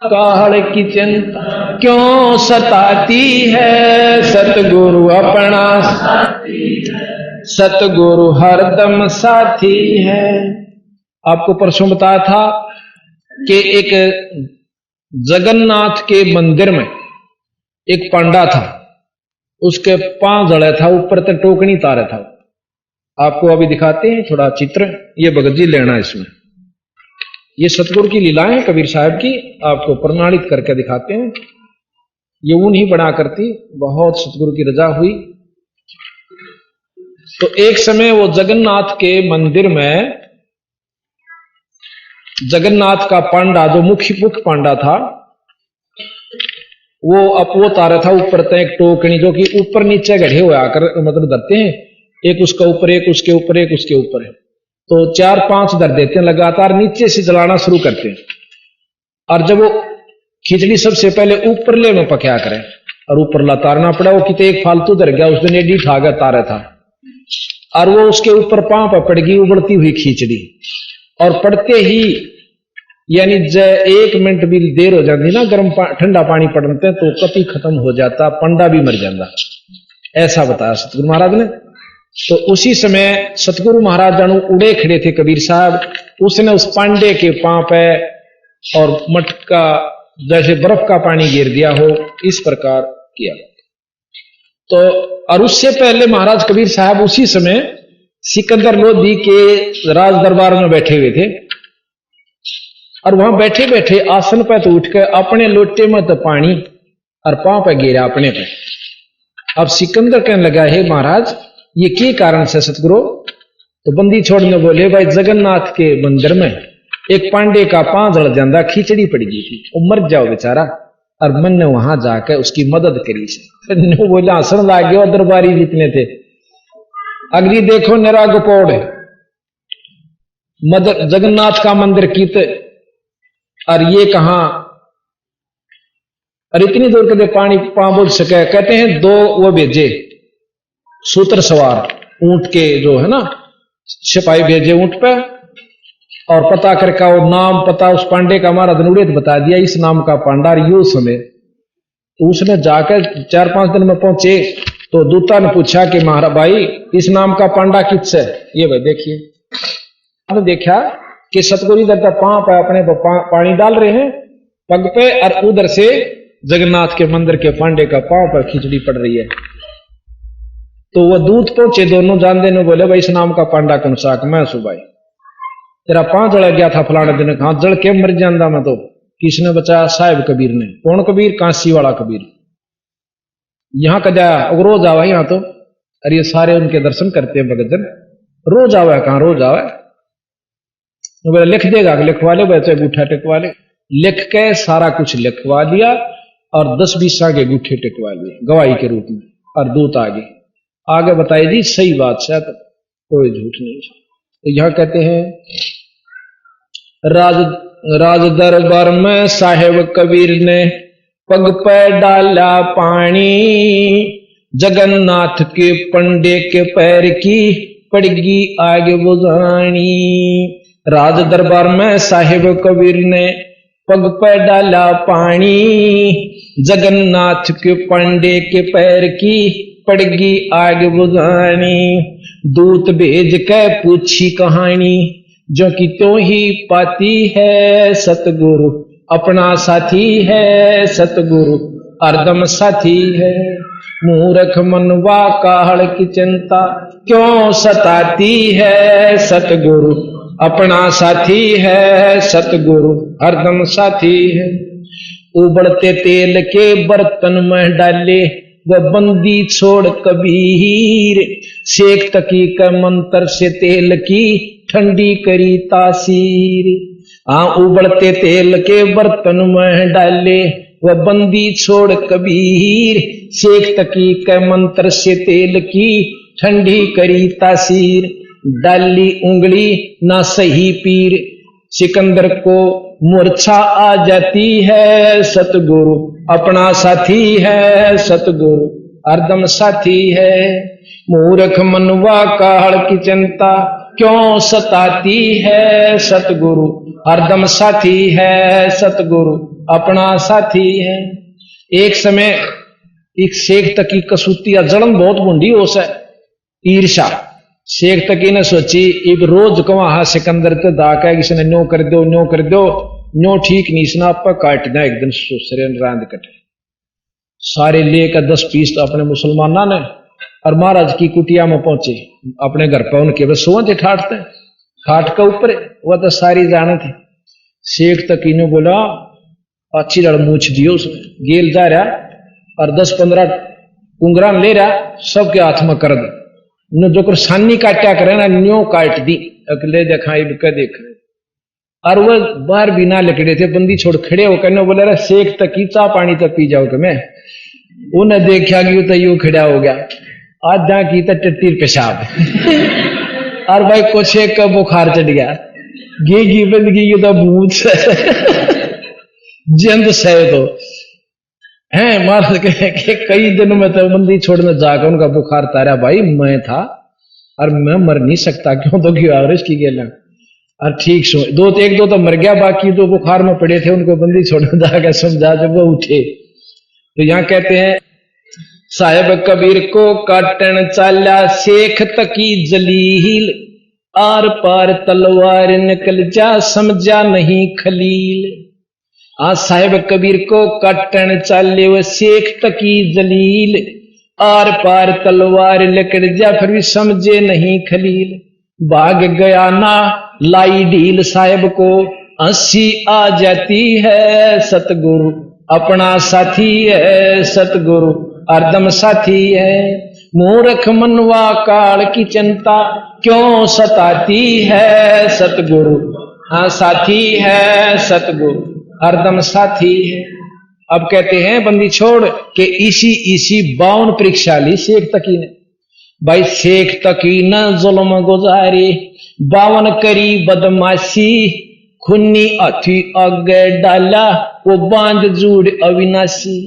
काल की चिंता क्यों सताती है, सतगुरु अपना साथी है, सतगुरु हरदम साथी है। आपको परसों बताया था कि एक जगन्नाथ के मंदिर में एक पांडा था, उसके 5 जड़े था, ऊपर तक टोकनी तारे था। आपको अभी दिखाते हैं थोड़ा चित्र, ये भगत जी लेना इसमें, ये सतगुरु की लीलाएं कबीर साहब की, आपको प्रमाणित करके दिखाते हैं। ये ऊन ही बना करती, बहुत सतगुरु की रजा हुई। तो एक समय वो जगन्नाथ के मंदिर में जगन्नाथ का पांडा, जो मुख्य पांडा था, वो तारा था ऊपर तक एक टोकनी, जो कि ऊपर नीचे गढ़े हुए आकर मतलब धरते हैं, एक उसका ऊपर, एक उसके ऊपर, एक उसके ऊपर है, तो 4-5 धर देते हैं लगातार, नीचे से जलाना शुरू करते हैं। और जब वो खिचड़ी सबसे पहले ऊपर ले में पका करें और ऊपर ला तारना पड़ा, वो कितने एक फालतू धर गया, उस दिन एडी ठागा तारा था, और वो उसके ऊपर पांव पर पड़ गई उबलती हुई खिचड़ी, और पड़ते ही यानी 1 मिनट भी देर हो जाती ना, गर्म ठंडा पानी पड़ते तो कति खत्म हो जाता, पंडा भी मर जाता, ऐसा बताया सतगुरु महाराज ने। तो उसी समय सतगुरु महाराज जानू उड़े खड़े थे कबीर साहब, उसने उस पांडे के पांव पे और मटका जैसे बर्फ का पानी गिर दिया हो, इस प्रकार किया। तो और उससे पहले महाराज कबीर साहब उसी समय सिकंदर लोधी के राज दरबार में बैठे हुए थे, और वहां बैठे बैठे आसन पर तो उठकर अपने लोटे में तो पानी और पांव पे गिरा अपने पे। अब सिकंदर कहने लगा, हे महाराज ये के कारण से सतगुरु? तो बंदी छोड़ने बोले, भाई जगन्नाथ के मंदिर में एक पांडे का पांव जड़ जाता, खिचड़ी पड़ गई थी, वो मर जाओ बेचारा, और मन ने वहां जाकर उसकी मदद करी से। बोला हंसन लाग गया, दरबारी जितने थे, अगली देखो निरा गोपोड़ मदर जगन्नाथ का मंदिर कीत, और ये कहां, और इतनी दूर कदे पानी पांव बुझ सके। कहते हैं 2 वो भेजे सूत्र सवार ऊंट के, जो है ना सिपाही भेजे ऊंट पे, और पता करके वो नाम पता उस पांडे का हमारा धनुड़ियत बता दिया, इस नाम का पांडा यू समय। तो उसने जाकर 4-5 दिन में पहुंचे, तो दूता ने पूछा कि महाराज भाई इस नाम का पांडा किससे? ये भाई देखिए, हमने देखा कि सतगुरु इधर का पांव पे अपने पानी डाल रहे हैं पग पे, और उधर से जगन्नाथ के मंदिर के पांडे का पांव पर खिचड़ी पड़ रही है। तो वो दूत पहुंचे, दोनों जान देने बोले, भाई इस नाम का पांडा कौन सा? मैं सुबाई तेरा पांव जड़ गया था फलाने दिन, कहा जड़ के मर जाता मैं तो। किसने बचाया? साहिब कबीर ने। कौन कबीर? कांसी वाला कबीर। यहां का जाया रोज आवा यहां तो, अरे ये सारे उनके दर्शन करते हैं भगत जन, रोज आवा है। कहां रोज आवा है? बोले लिख देगा, लिखवा ले, वैसे अंगूठा टिकवा ले। लिख के सारा कुछ लिखवा लिया और 10-20 आगे अंगूठे टिकवा लिए गवाही के रूप में, और दूत आगे बताए जी सही बात शायद कोई झूठ नहीं। तो यहां कहते हैं राज दरबार में साहेब कबीर ने पग पे डाला पानी, जगन्नाथ के पंडे के पैर की पड़गी आगे बुझानी। राज दरबार में साहेब कबीर ने पग पे डाला पानी, जगन्नाथ के पंडे के पैर की पड़गी आग बुझानी। दूत भेज के पूछी कहानी, जो कि तो ही पाती है सतगुरु अपना साथी है, सतगुरु हरदम साथी है। मूर्ख मनवा काहड़ की चिंता क्यों सताती है, सतगुरु अपना साथी है, सतगुरु हरदम साथी है। उबलते तेल के बर्तन में डाले वह बंदी छोड़ कबीर, शेख तकी का मंत्र से तेल की ठंडी करी तासीर। हाँ, उबलते तेल के बर्तन में डाले वह बंदी छोड़ कबीर, शेख तकी के मंत्र से तेल की ठंडी करी तासीर। डाली उंगली ना सही पीर, सिकंदर को मूर्छा आ जाती है, सतगुरु अपना साथी है, सतगुरु हरदम साथी है। मूर्ख मनवा काहड़ की चिंता क्यों सताती है, सतगुरु हरदम साथी है, सतगुरु अपना साथी है। एक समय एक शेख तकी कसूतिया जलन बहुत बूंदी हो सा ईर्षा। शेख तकी ने सोची एक रोज को वहां सिकंदर तो दाका किसी ने न्यो कर दो, न्यो कर दो, न्यो ठीक नहीं सुना आप काट दें एक दिन सुसरे रांद कटे। सारे लेकर 10 पीस तो अपने मुसलमाना ने और महाराज की कुटिया में पहुंचे। अपने घर पर उनके बस सोते ठाटते खाट के ऊपर वह तो सारी जाने थे। शेख तकी ने बोला अच्छी लड़ मूछ दियो, उसमें गेल जा रहा और 10-15 कुंगरा ले रहा, सबके हाथ में कर दे न जो कर सानी काटा करे ना न्यो काट दी अगले देखा देख। और वह बाहर बिना लकड़े थे, बंदी छोड़ खड़े होकर न बोले शेख तकी चा पानी तक पी जाओ मैं। उन्हें देखा कि तो यूं खड़ा हो गया, आधा की तो टट्टी पेशाब और भाई कुछ एक का बुखार चढ़ गया, गी बंदगी की तो भूत जंद से तो है मार के कई दिन में तो बंदी छोड़ने जाकर उनका बुखार तारा। भाई मैं था और मैं मर नहीं सकता, क्यों तो क्यों आवरेज की गेला और ठीक सो एक दो तो मर गया, बाकी तो बुखार में पड़े थे उनको बंदी छोड़ने जाकर समझा जब वो उठे। तो यहाँ कहते हैं साहेब कबीर को काटन चाला शेख तकी जलील, आर पार तलवार निकल जा समझा नहीं खलील। आज साहेब कबीर को काटन चाले वो शेख तकी जलील, आर पार तलवार निकल जा फिर भी समझे नहीं खलील। भाग गया ना लाई ढील साहेब को हंसी आ जाती है, सतगुरु अपना साथी है, सतगुरु हरदम साथी है। मूर्ख मनवा काल की चिंता क्यों सताती है, सतगुरु हाँ साथी है, सतगुरु हरदम साथी है। अब कहते हैं बंदी छोड़ के इसी 52 परीक्षा ली शेख तकी ने। भाई शेख तकी न जुल्म गुजारे 52 करी बदमाशी, खुन्नी अथी आगे डाला वो बांध जूड़ अविनाशी।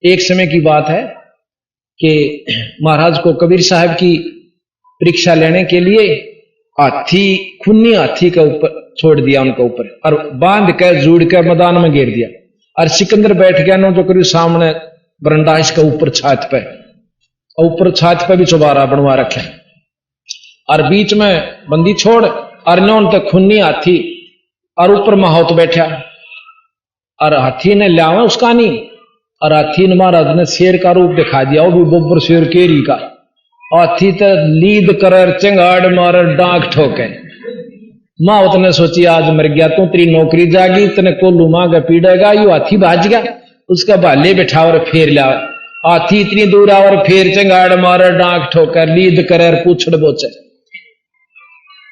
एक समय की बात है कि महाराज को कबीर साहब की परीक्षा लेने के लिए हाथी खुन्नी हाथी के ऊपर छोड़ दिया उनके ऊपर और बांध कर जोड़ कर मैदान में घेर दिया। और सिकंदर बैठ गया नो जो करीब सामने बरंडा इसका ऊपर छात पे, ऊपर छात पे भी चौबारा बनवा रखे और बीच में बंदी छोड़ और नो तक खुन्नी हाथी और ऊपर माहौत बैठा और हाथी ने लिया उसका नहीं और हाथी ने महाराज ने शेर का रूप दिखा दिया, वो भी बोबर शेर केरी का। हाथी तो लीद कर चिंगाड़ मार डांक ठोके। माँ ने सोची आज मर गया तू, तेरी नौकरी जागी, तने कोल्लू मांगा पीड़ेगा। यू हाथी भाज गया, उसका भाले बैठा और फेर लिया। हाथी इतनी दूर आ और फेर चिंगाड़ मार डांक ठोकर लीद कर पूछड़ बोचे।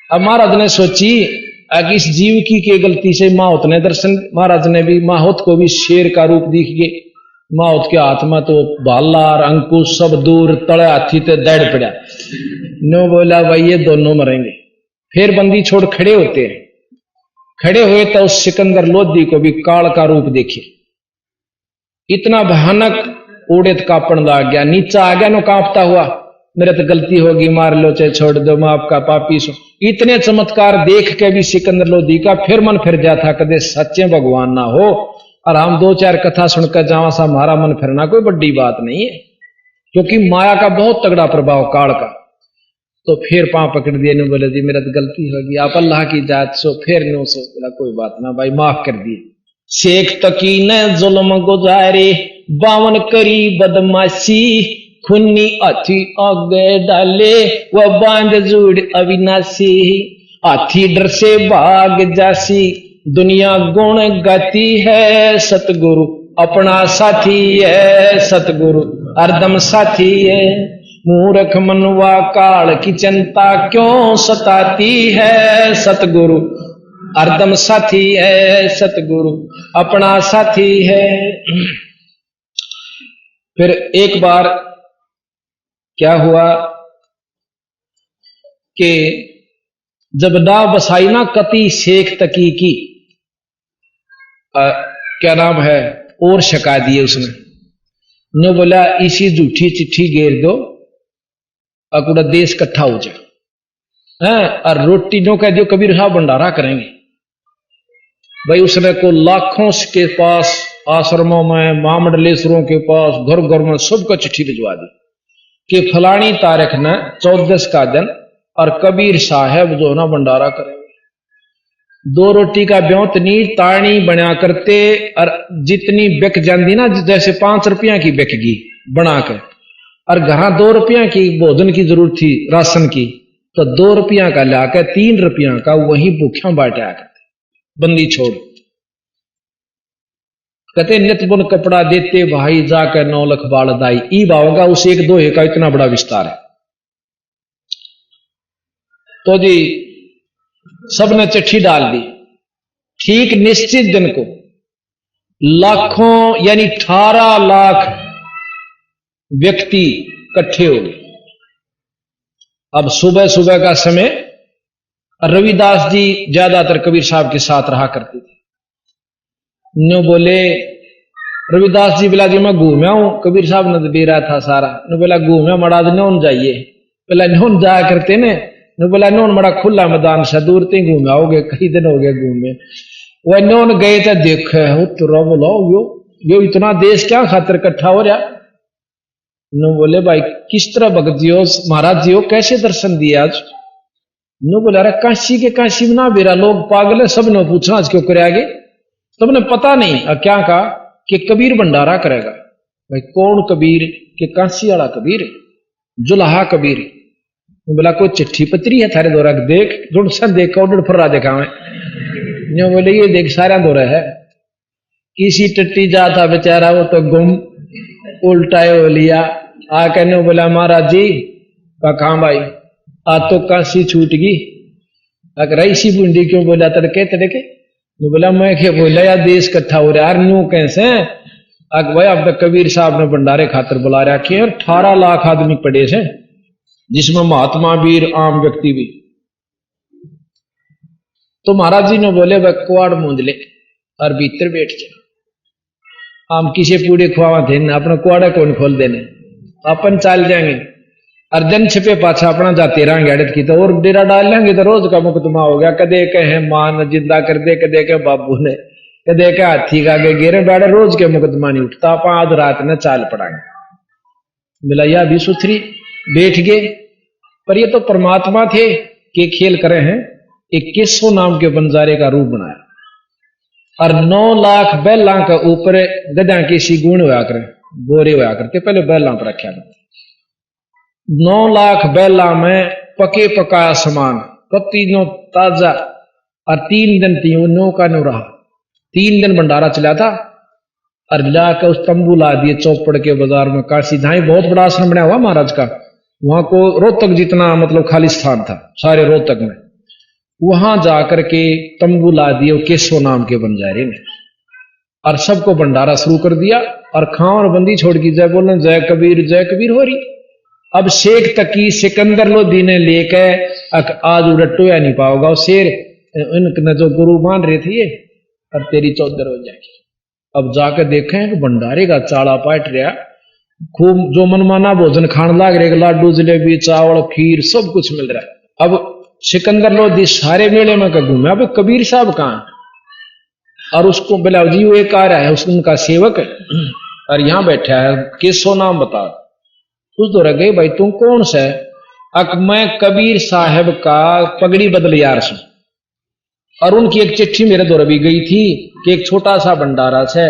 अब महाराज ने सोची कि इस जीव की गलती से माहौत ने दर्शन, महाराज ने भी माहौत को भी शेर का रूप दिख गए मौत के हाथ में तो भाला और अंकुश सब दूर तले हाथी ते दौड़ पड़ा। नो बोला भाई ये दोनों मरेंगे। फिर बंदी छोड़ खड़े होते हैं। खड़े हुए तो उस सिकंदर लोधी को भी काल का रूप देखे, इतना भयानक उड़ेत कांपण लग गया, नीचा आ गया नो कांपता हुआ, मेरे तो गलती होगी मार लो चाहे छोड़ दो मैं आपका पापी सो। इतने चमत्कार देख के भी सिकंदर लोधी का फिर मन फिर जाता कदे सच्चे भगवान ना हो और हम दो चार कथा सुनकर जावा सा हमारा मन फिरना कोई बड़ी बात नहीं है, क्योंकि माया का बहुत तगड़ा प्रभाव काल का। तो फिर पांव पकड़ दिए, ने बोले जी मेरा तो गलती होगी, आप अल्लाह की जात सो। फिर नो सो बोला कोई बात ना भाई माफ कर दिए। शेख तकी ने जुल्म गुजारे 52 करी बदमाशी, खुन्नी हाथी आगे डाले वह बांध जुड़ अविनाशी, हाथी डर से भाग जासी दुनिया गुण गाती है, सतगुरु अपना साथी है, सतगुरु हरदम साथी है। मूर्ख मनवा काल की चिंता क्यों सताती है, सतगुरु हरदम साथी है, सतगुरु अपना साथी है। फिर एक बार क्या हुआ कि जब नाव बसाई ना कति शेख तकी की क्या नाम है और शका दिए उसने, ने बोला इसी झूठी चिट्ठी घेर दो अकुड़ा देश इकट्ठा हो जाए हैं और रोटी नो कह दियो कबीर साहब भंडारा करेंगे। भाई उसने को लाखों के पास आश्रमों में महामंडलेश्वरों के पास घर घर में सबको चिट्ठी भिजवा दी कि फलानी तारीख न 14 का दिन और कबीर साहब जो ना भंडारा करेंगे। 2 रोटी का ब्योत नहीं ताणी बना करते और जितनी बिक जाती ना, जैसे 5 रुपया की बिकगी बनाकर और घर 2 रुपया की भोजन की जरूरत थी राशन की, तो 2 रुपया का लाकर 3 रुपया का वही भूखा बांटा करते बंदी छोड़। कहते नित्य बुन कपड़ा देते भाई जाकर 9 लाख बाल दाई, ई भावगा उस 1-2 का इतना बड़ा विस्तार है। तो जी सबने चिट्ठी डाल दी। ठीक निश्चित दिन को लाखों यानी 18 लाख व्यक्ति इकट्ठे हो गए। अब सुबह सुबह का समय, रविदास जी ज्यादातर कबीर साहब के साथ रहा करते थे। नो बोले रविदास जी बोला जी मैं घूमया हूं, कबीर साहब ने दे रहा था सारा। नो बोला घूमया मड़ा नौन जाइए, बोला नौन जाया करते ने। नो बोला नौन बड़ा खुला मैदान से दूर ते घूमे आओगे, कई दिन हो गए घूमे। वह नौन गए तो देखे तो बोलो यो इतना देश क्या खातिर इकट्ठा हो रहा। नो बोले भाई किस तरह भगत जी हो महाराज जी हो, कैसे दर्शन दिए आज। नो बोला अरे काशी के काशी में ना बेरा लोग पागल है, सबने पूछना आज क्यों करेंगे, सबने पता नहीं। क्या कहा कि कबीर भंडारा करेगा। भाई कौन कबीर, कि काशी वाला कबीर, जुलाहा कबीर। बोला कोई चिट्ठी पत्री है थारे दौरा, देख जुड़ सा देखा उड़ फर्रा देखा मैं। नो बोले ये देख सारा दौरा है। किसी टट्टी जाता बेचारा वो तो गुम उल्टाए हो लिया आ कहने बोला महाराज जी का कहा भाई आज तो काशी छूट गई। अगर ऐसी बूंदी क्यों बोला तड़के तड़के। बोला मैं क्या बोला यार देश इकट्ठा हो रहा है न्यू कैसे। अग भाई अब तक कबीर साहब ने भंडारे खातर बुला रखे हैं, 18 लाख आदमी पड़े से, जिसमें महात्मा वीर आम व्यक्ति भी। तो महाराज जी ने बोले वह कुआड़ मूंद ले और भीतर बैठ जा। हम किसी पूड़े खुआवा थे ना, अपना कुआड़ा कौन खोल देने, अपन चल जाएंगे और दिन छिपे पाछा अपना जाते रहेंगे अड़त की। तो और डेरा डाल लेंगे तो रोज का मुकदमा हो गया। कदे कहे मां ने जिंदा कर दे, कदे के बाबू ने, कदे के हाथी का आगे गिरे बैठे, रोज के मुकदमा नहीं उठता। आप आज रात में चाल पड़ाएंगे। मिला यह भी सुथरी बैठ गए। पर ये तो परमात्मा थे कि खेल करे हैं। 2100 नाम के बंजारे का रूप बनाया और 9 लाख बैला का ऊपर गधा के सी गुण होया करे, गोरे होया करते, पहले बैला पर रखा करते। 9 लाख बैला में पके पकाया सामान कति नो ताजा और 3 दिन तीन नो का नो रहा। 3 दिन भंडारा चला था और लाकर उस तंबू ला दिए चौपड़ के बाजार में। काशी जहां बहुत बड़ा आश्रम बनाया हुआ महाराज का, वहां को रोहतक जितना मतलब खाली स्थान था सारे रोहतक में, वहां जाकर के तंबू ला दिए केशव नाम के बंजारे ने। और सबको भंडारा शुरू कर दिया और खावन बंदी छोड़ की जय बोलने जय कबीर हो रही। अब शेख तकी सिकंदर लोधी ने लेके आज उड़टो या नहीं पाओगा शेर इनने जो गुरु मान रहे थे ये, और तेरी चौधर हो जाएगी। अब जाकर देखें कि भंडारे का चाड़ा पाट रहा, खूब जो मनमाना भोजन खान लाग रहे, लाडू जलेबी चावल खीर सब कुछ मिल रहा है। अब सिकंदर लोधी सारे मेले में घूमे, अब कबीर साहब कहाँ, और उसको बिलाव जी वो एक आ रहा है उनका सेवक है और यहां बैठा है, केसो नाम बता। उस दौर गए भाई तुम कौन सा है? अक मैं कबीर साहब का पगड़ी बदल यार से, और उनकी एक चिट्ठी मेरे दौर भी गई थी कि एक छोटा सा भंडारा से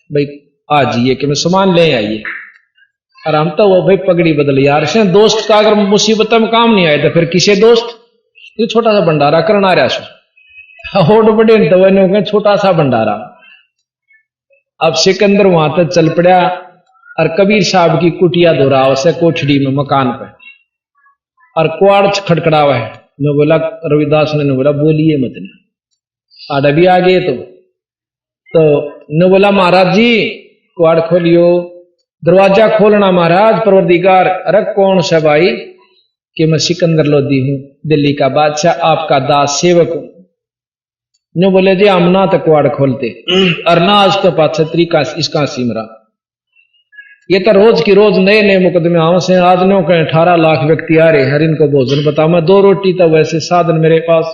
भाई आ जाइए कि मैं सामान ले आइए। और हम तो वो भाई पगड़ी बदल यार से दोस्त का अगर मुसीबत में काम नहीं आए तो फिर किसे दोस्त, ये छोटा सा भंडारा करना रहा सो होड़ बड़े तो छोटा सा भंडारा। अब सिकंदर वहां तक चल पड़ा और कबीर साहब की कुटिया दोहराव से कोठड़ी में मकान पे, और कुआड़ खटखड़ावा है। मैं बोला रविदास ने बोला बोलिए मत ना, आडा भी आ गए तो न बोला महाराज जी कुआड़ खोलियो, दरवाजा खोलना महाराज परवरदिगार। अरे कौन सा भाई? कि मैं सिकंदर लोधी हूं, दिल्ली का बादशाह, आपका दास सेवक हूं। न बोले जी हम ना तो कुआड़ खोलते और ना आज तो पाछा तरीका इसका सिमरा। ये तो रोज की रोज नए नए मुकदमे आम से, आज नो के 18 लाख व्यक्ति आ रहे, हर इनको भोजन बताओ, मैं 2 रोटी तो वैसे साधन मेरे पास,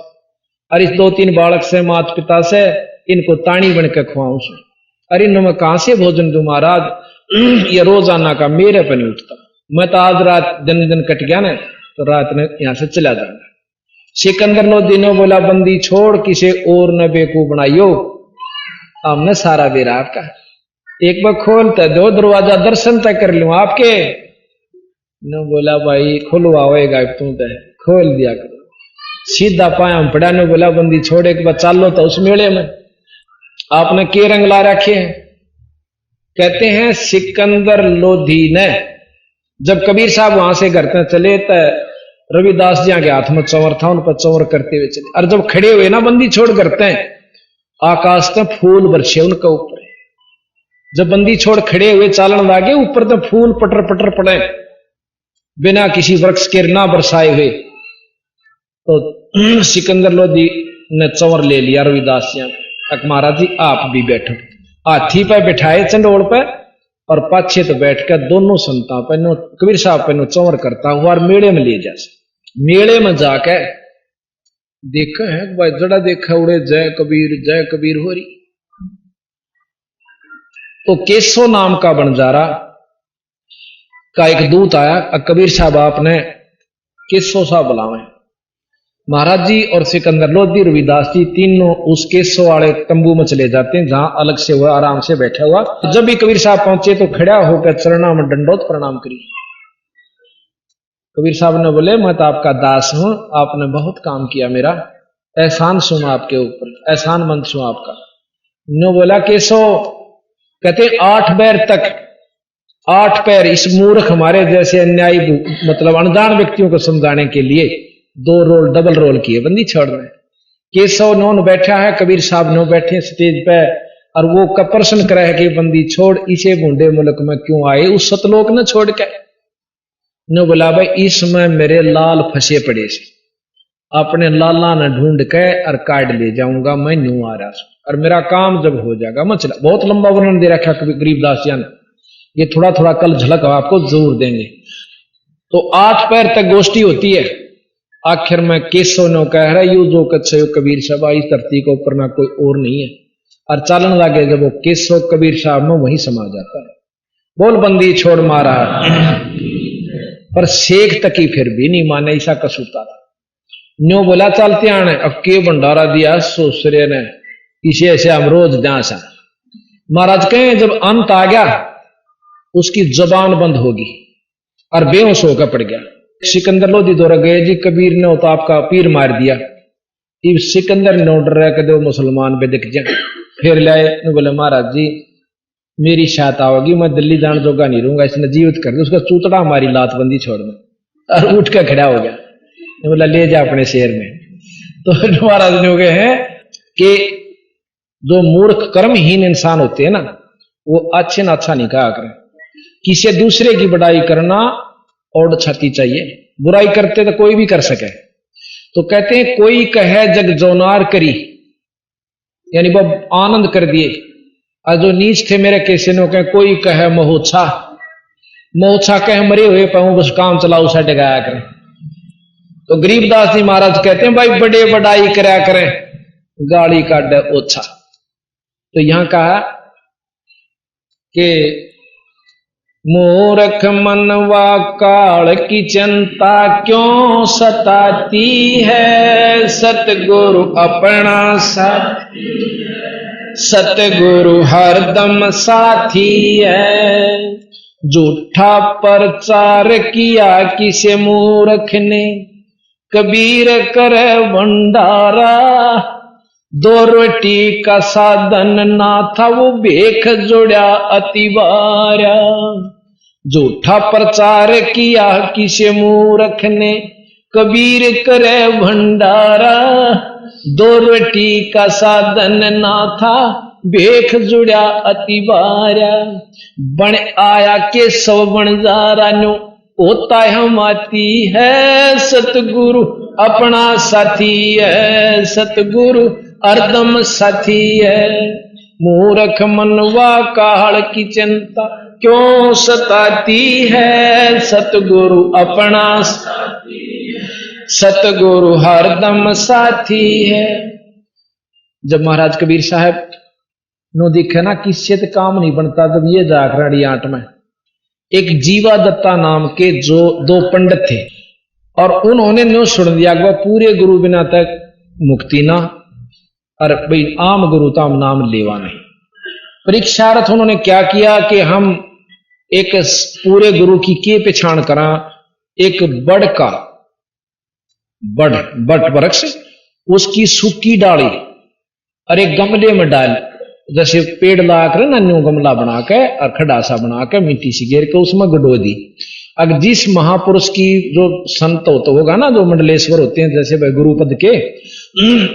और इस 2-3 बालक से माता पिता से इनको ताणी बन के खुआऊं से, अरे इन मैं कहां से भोजन दूं महाराज? ये रोजाना का मेरे पर नहीं उठता। मैं तो आज रात दिन कट गया ना तो रात में यहां से चला जाऊंगा। सिकंदर लोधी ने बोला बंदी छोड़ किसे और न बेकूफ बनाइयो, हमने सारा बेरा आपका, एक बार खोलता दो दरवाजा दर्शन तक कर लूं आपके। न बोला भाई खुलवाएगा तू तो, खोल दिया करो। सीधा पाया हम पड़ा। ने बोला बंदी छोड़ एक बार चालो तो उस मेले में आपने के रंग ला रखे हैं? कहते हैं सिकंदर लोधी ने जब कबीर साहब वहां से घर तक चले तो रविदास जी के हाथ में चंवर था, उन पर चंवर करते हुए चले, और जब खड़े हुए ना बंदी छोड़ करते हैं आकाश में फूल बरसे उनके ऊपर। जब बंदी छोड़ खड़े हुए चालन लागे ऊपर तो फूल पटर पटर पड़े बिना किसी वृक्ष के ना बरसाए हुए। तो सिकंदर लोधी ने चंवर ले लिया रविदास जी। महाराज जी आप भी बैठो। हाथी पे बिठाए चंडोल पे और पाछे तो बैठ कर दोनों संता पे कबीर साहब पे चंवर करता हुआ और मेले में ले जा। मेले में जाके देखा है भाई जड़ा देखा उड़े जय कबीर हो रही। तो केसो नाम का बंजारा का एक दूत आया, कबीर साहब आपने केसो साहब बुलावे। महाराज जी और सिकंदर लोधी रविदास जी तीनों उस केसो वाले तंबू में चले जाते हैं जहां अलग से हुआ आराम से बैठा हुआ। जब भी कबीर साहब पहुंचे तो खड़ा होकर चरणा में दंडोत प्रणाम करी। कबीर साहब ने बोले मैं तो आपका दास हूं, आपने बहुत काम किया, मेरा एहसान सुना आपके ऊपर, एहसान मंद सुना आपका। नो बोला केसो, कहते 8 पैर तक 8 पैर इस मूर्ख हमारे जैसे अन्यायी मतलब अनजान व्यक्तियों को समझाने के लिए 2 रोल डबल रोल किए बंदी छोड़ रहे। केसव नौन बैठा है, कबीर साहब नो बैठे स्टेज पे, और वो का प्रश्न करे कि बंदी छोड़ इसे बूंदे मुल्क में क्यों आए उस सतलोक न छोड़ के। नो बोला भाई इसमें मेरे लाल फंसे पड़े से, अपने लाला ने ढूंढ के और काट ले जाऊंगा, मैं न्यू आ रहा और मेरा काम जब हो जाएगा मैं चला। बहुत लंबा वर्णन दे रखा गरीबदास जी ने, ये थोड़ा थोड़ा कल झलक आपको जरूर देंगे। तो 8 पैर तक गोष्ठी होती है। आखिर में केसो नो कह रहा यू जो कच्छे कबीर साहब इस धरती के ऊपर ना कोई और नहीं है, और चालन लगे जब वो केसो कबीर साहब में वही समा जाता है। बोल बंदी छोड़ मारा पर शेख तकी फिर भी नहीं माने, ऐसा कसूता था। न्यो बोला चलते आने, अब के भंडारा दिया सोसरे ने इसे ऐसे हम रोज दासा। महाराज कहें जब अंत आ गया उसकी जबान बंद होगी और बेहोश होकर पड़ गया। सिकंदर लोधी दौरा गए जी कबीर ने तो आपका पीर मार दिया। इब सिकंदर ने ऑर्डर रहा कि मुसलमान पे दिख जाए। फिर लाए बोले महाराज जी मेरी सहायता होगी, मैं दिल्ली जान जोगा नहीं रहूंगा, इसने जीवित कर दिया। उसका चूतड़ा हमारी लातबंदी छोड़ना और उठ कर खड़ा हो गया। बोला ले जा अपने शहर में। तो महाराज ने हो गए हैं कि जो मूर्ख कर्महीन इंसान होते हैं ना, वो अच्छे ना अच्छा नहीं कहा करें। किसी दूसरे की बड़ाई करना और छाती चाहिए, बुराई करते तो कोई भी कर सके। तो कहते हैं कोई कहे जग जोनार करी, यानी वो आनंद कर दिए। और जो नीच थे मेरे कैसे नो कहे कोई कहे महोत्सा, महोत्सा कहे मरे हुए पाऊं बस काम चलाऊ साढ़े गाया करें। तो गरीबदास जी महाराज कहते हैं भाई बड़े बड़ाई करया करें, गाड़ी काट ओछा। तो यहां कहा कि मूर्ख मनवा काल की चिंता क्यों सताती है, सतगुरु अपना साथी, सतगुरु हरदम साथी है। झूठा प्रचार किया किसे मूर्ख ने, कबीर करे भंडारा, दो रोटी का साधन ना था वो भेख जोड़ा अतिवारा। झूठा प्रचार किया किसे मूर्ख ने, कबीर करे भंडारा, दो रोटी का साधन ना था भेख जुड़ा अतिवारा। बन आया के सब बन जा रानो होता हम आती है, सतगुरु अपना साथी है, सतगुरु हरदम साथी है। मूर्ख मनवा काल की चिंता क्यों सताती है, सतगुरु अपना साथी, सतगुरु हरदम साथी है। जब महाराज कबीर साहब नो दिखे ना किससे तो काम नहीं बनता, जब ये जाखराड़ी आंट में एक जीवा दत्ता नाम के जो दो पंडित थे, और उन्होंने न्यू सुन दिया कि पूरे गुरु बिना तक मुक्ति ना, और भाई आम गुरु ताम नाम लेवा नहीं। परीक्षार्थ उन्होंने क्या किया कि हम एक पूरे गुरु की के पहचान करा, एक बड़ का बट वृक्ष, उसकी सूखी डाली और एक गमले में डाल, जैसे पेड़ लाकर ना न्यू गमला बना के और खडासा बना के मिट्टी से घेर के उसमें गडो दी। अगर जिस महापुरुष की जो संत तो होगा ना, जो मंडलेश्वर होते हैं जैसे भाई गुरुपद के,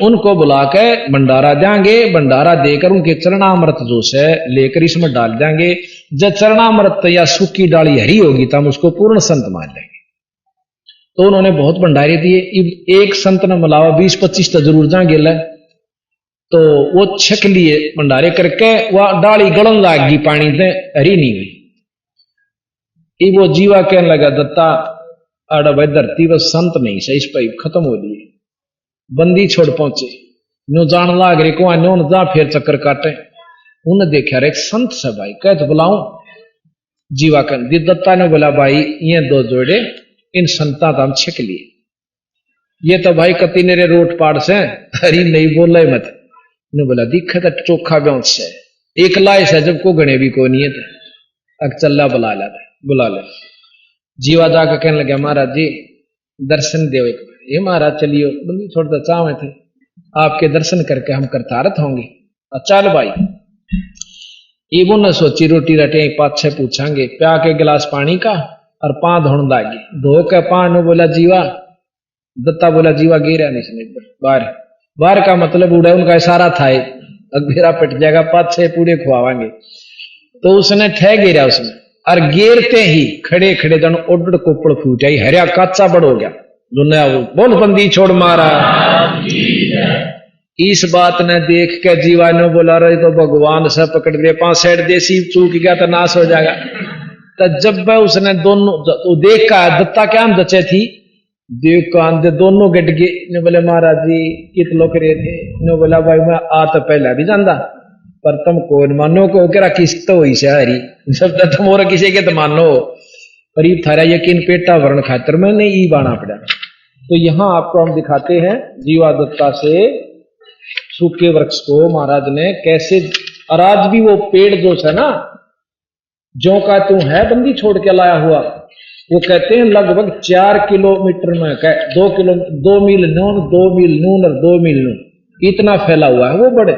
उनको बुला के भंडारा देंगे, भंडारा देकर उनके चरणामृत जो है लेकर इसमें डाल देंगे। जब चरणामृत या सूखी डाली हरी होगी तब उसको पूर्ण संत मान लेंगे। तो उन्होंने बहुत भंडारे दिए। एक संत ने मिलावा 20-25 तो जरूर जाएंगे ल, तो वो छक लिए भंडारे करके, वह डाली गलन लाग गई पानी से, हरी नहीं हुई। वो जीवा कहने लगा दत्ता आड़ा भाई धरती बस संत नहीं सही, इस पर खत्म हो लिए। बंदी छोड़ पहुंचे, नो जान लाग रे को नो जा फिर चक्कर काटे। उन्हें देखा रे एक संत से भाई कह तो बुलाऊं। जीवा कह दत्ता ने बोला भाई ये दो जोड़े इन संता तो हम छिक लिए, ये तो भाई कति नेरे रोट पाड़ से हरी नहीं बोल रहे मत। ने बोला दिखा तो चोखा ब्यांस से एक लाए से जब को गणे भी को नहीं है, अक चल्ला बुला ले। जीवा जाकर कहने लगे महाराज जी दर्शन दे एक बार। ये महाराज चलियो, बंदी छोड़ता चाहे थे आपके दर्शन करके हम करतारत होंगे। चल भाई इबो ने सोची रोटी रटे 5-6 पूछांगे, प्या के गिलास पानी का और पा धोन लागी, धो के पा नो बोला जीवा। दत्ता बोला जीवा गिरा नहीं बाहर का मतलब उड़ा, उनका इशारा था अगेरा पिट जाएगा 5-6 पूरे खुआवांगे। तो उसने ठह गिरा उसमें, और गिरते ही खड़े खड़े जन ओडड़ कोपड़ फूट आई, हरिया काचा बड़ हो गया। दुनिया बोल बंदी छोड़ मारा। इस बात ने देख के जीवा ने बोला रहे तो भगवान से पकड़ लिया, 5 साइड देसी चूक गया तो नाश हो जाएगा। तो जब उसने दोनों तो देख का दत्ता क्या जचे थी, देव कान दे दोनों गट गए। ने बोले महाराज जी कित लोग रहे थे। ने बोला भाई मैं आ तो पहला भी जानता, पर तुम कौन मानो को करा किस्त तो हुई से हरी, जब तक तुम और किसी के तो मानो करीब थारा यकीन पेटा वर्ण खातर में नहीं ई बाना पड़ा। तो यहां आपको हम दिखाते हैं जीवा दत्ता से सूखे वृक्ष को महाराज ने कैसे, और आज भी वो पेड़ जो है ना जो का तू है बंदी छोड़ के लाया हुआ, वो कहते हैं लगभग 4 किलोमीटर में 2 मील नून 2 मील नून और 2 मील नून इतना फैला हुआ है वो बड़े।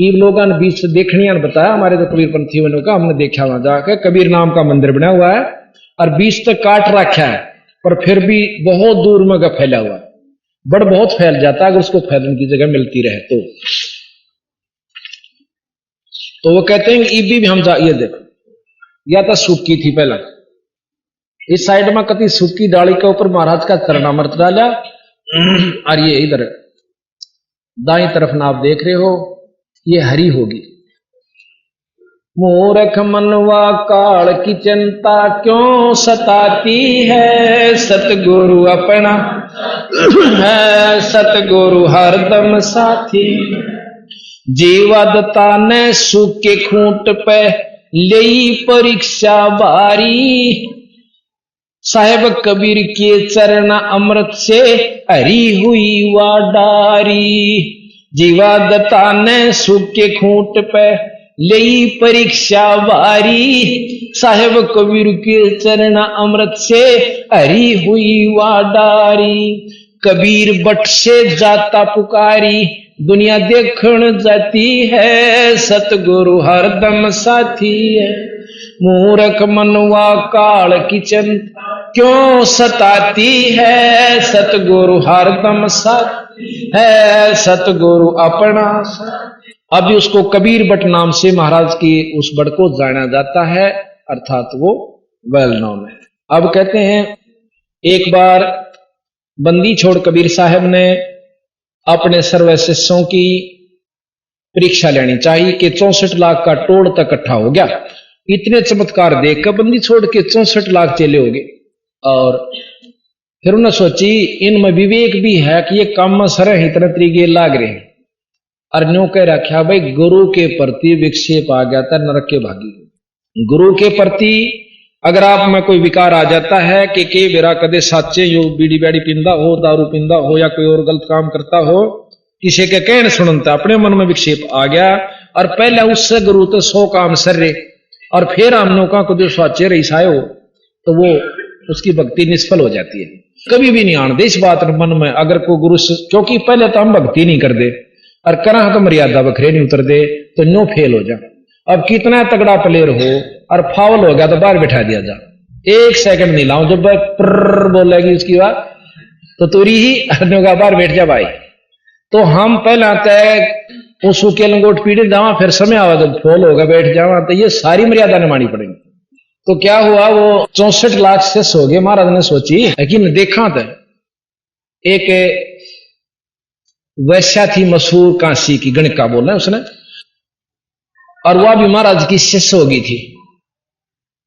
इन लोगों ने बीच से देखनिया ने बताया, हमारे तो कबीर पंथी वालों का हमने देखा वहां जाकर कबीर नाम का मंदिर बना हुआ है और बीच तक काट रखा है, पर फिर भी बहुत दूर में का फैला हुआ है। बड़ बहुत फैल जाता है अगर उसको फैलने की जगह मिलती रहे तो। तो वो कहते हैं कि इबी भी हम ये देखो, या तो सूखी थी पहला, इस साइड में कति सूखी डाली के ऊपर महाराज का चरणामृत डाला, और ये इधर दाई तरफ ना आप देख रहे हो ये हरी होगी। मूर्ख मनवा काल की चिंता क्यों सताती है, सतगुरु अपना है सतगुरु हरदम साथी। जीवादता ने सूखे खूंट पे लई परीक्षा बारी, साहेब कबीर के चरण अमृत से हरी हुई वाडारी। जीवादता ने सूखे खूंट पे लई परीक्षा बारी, साहेब कबीर के चरण अमृत से हरी हुई वाडारी। कबीर बट से जाता पुकारी, दुनिया देखण जाती है, सतगुरु हरदम साथी है। मूर्ख मनवा काल की चिंता क्यों सताती है, सतगुरु हरदम साथी है, सतगुरु अपना। अभी उसको कबीर बट नाम से महाराज की उस बट को जाना जाता है, अर्थात वो वेल नोन है। अब कहते हैं एक बार बंदी छोड़ कबीर साहब ने अपने सर्व शिष्यों की परीक्षा लेनी चाहिए कि 64 लाख का टोल तक इकट्ठा हो गया। इतने चमत्कार देखकर बंदी छोड़ के 64 लाख चेले हो गए। और फिर उन्होंने सोची इनमें विवेक भी है कि ये काम में सर इतने तरीके लाग रहे हैं, और न्यू कह रखा भाई गुरु के प्रति विक्षेप आ गया था नरक के भागी। गुरु के प्रति अगर आप में कोई विकार आ जाता है कि मेरा कदे साचे यो बीड़ी बैड़ी पींदा हो, दारू पींदा हो, या कोई और गलत काम करता हो, किसी के कहने सुनता अपने मन में विक्षेप आ गया, और पहले उससे गुरु तो 100 काम सर रहे, और फिर हमने का को जो साचे रही सायो, तो वो उसकी भक्ति निष्फल हो जाती है। कभी भी नहीं आने इस बात मन में अगर कोई गुरु, क्योंकि पहले तो हम भक्ति नहीं कर दे और करा तो मर्यादा बखरे नहीं उतर दे तो नो फेल हो जा। अब कितना तगड़ा प्लेयर हो और फाउल हो गया तो बाहर बैठा दिया जा, 1 सेकंड नहीं लाऊं, जब बोलेगी उसकी बात तो तुरी ही का बाहर बैठ जा भाई। तो हम पहला तय उस के लंगोट पीड़े जावा, फिर समय आवा जब फोल होगा बैठ जावा, तो ये सारी मर्यादा निभानी पड़ेगी। तो क्या हुआ, वो 64 लाख से हो गए। महाराज ने सोची लेकिन देखा था एक वैश्या थी मशहूर काशी की, गणिका बोलना उसने, और वह भी महाराज की शिष्य हो गई थी,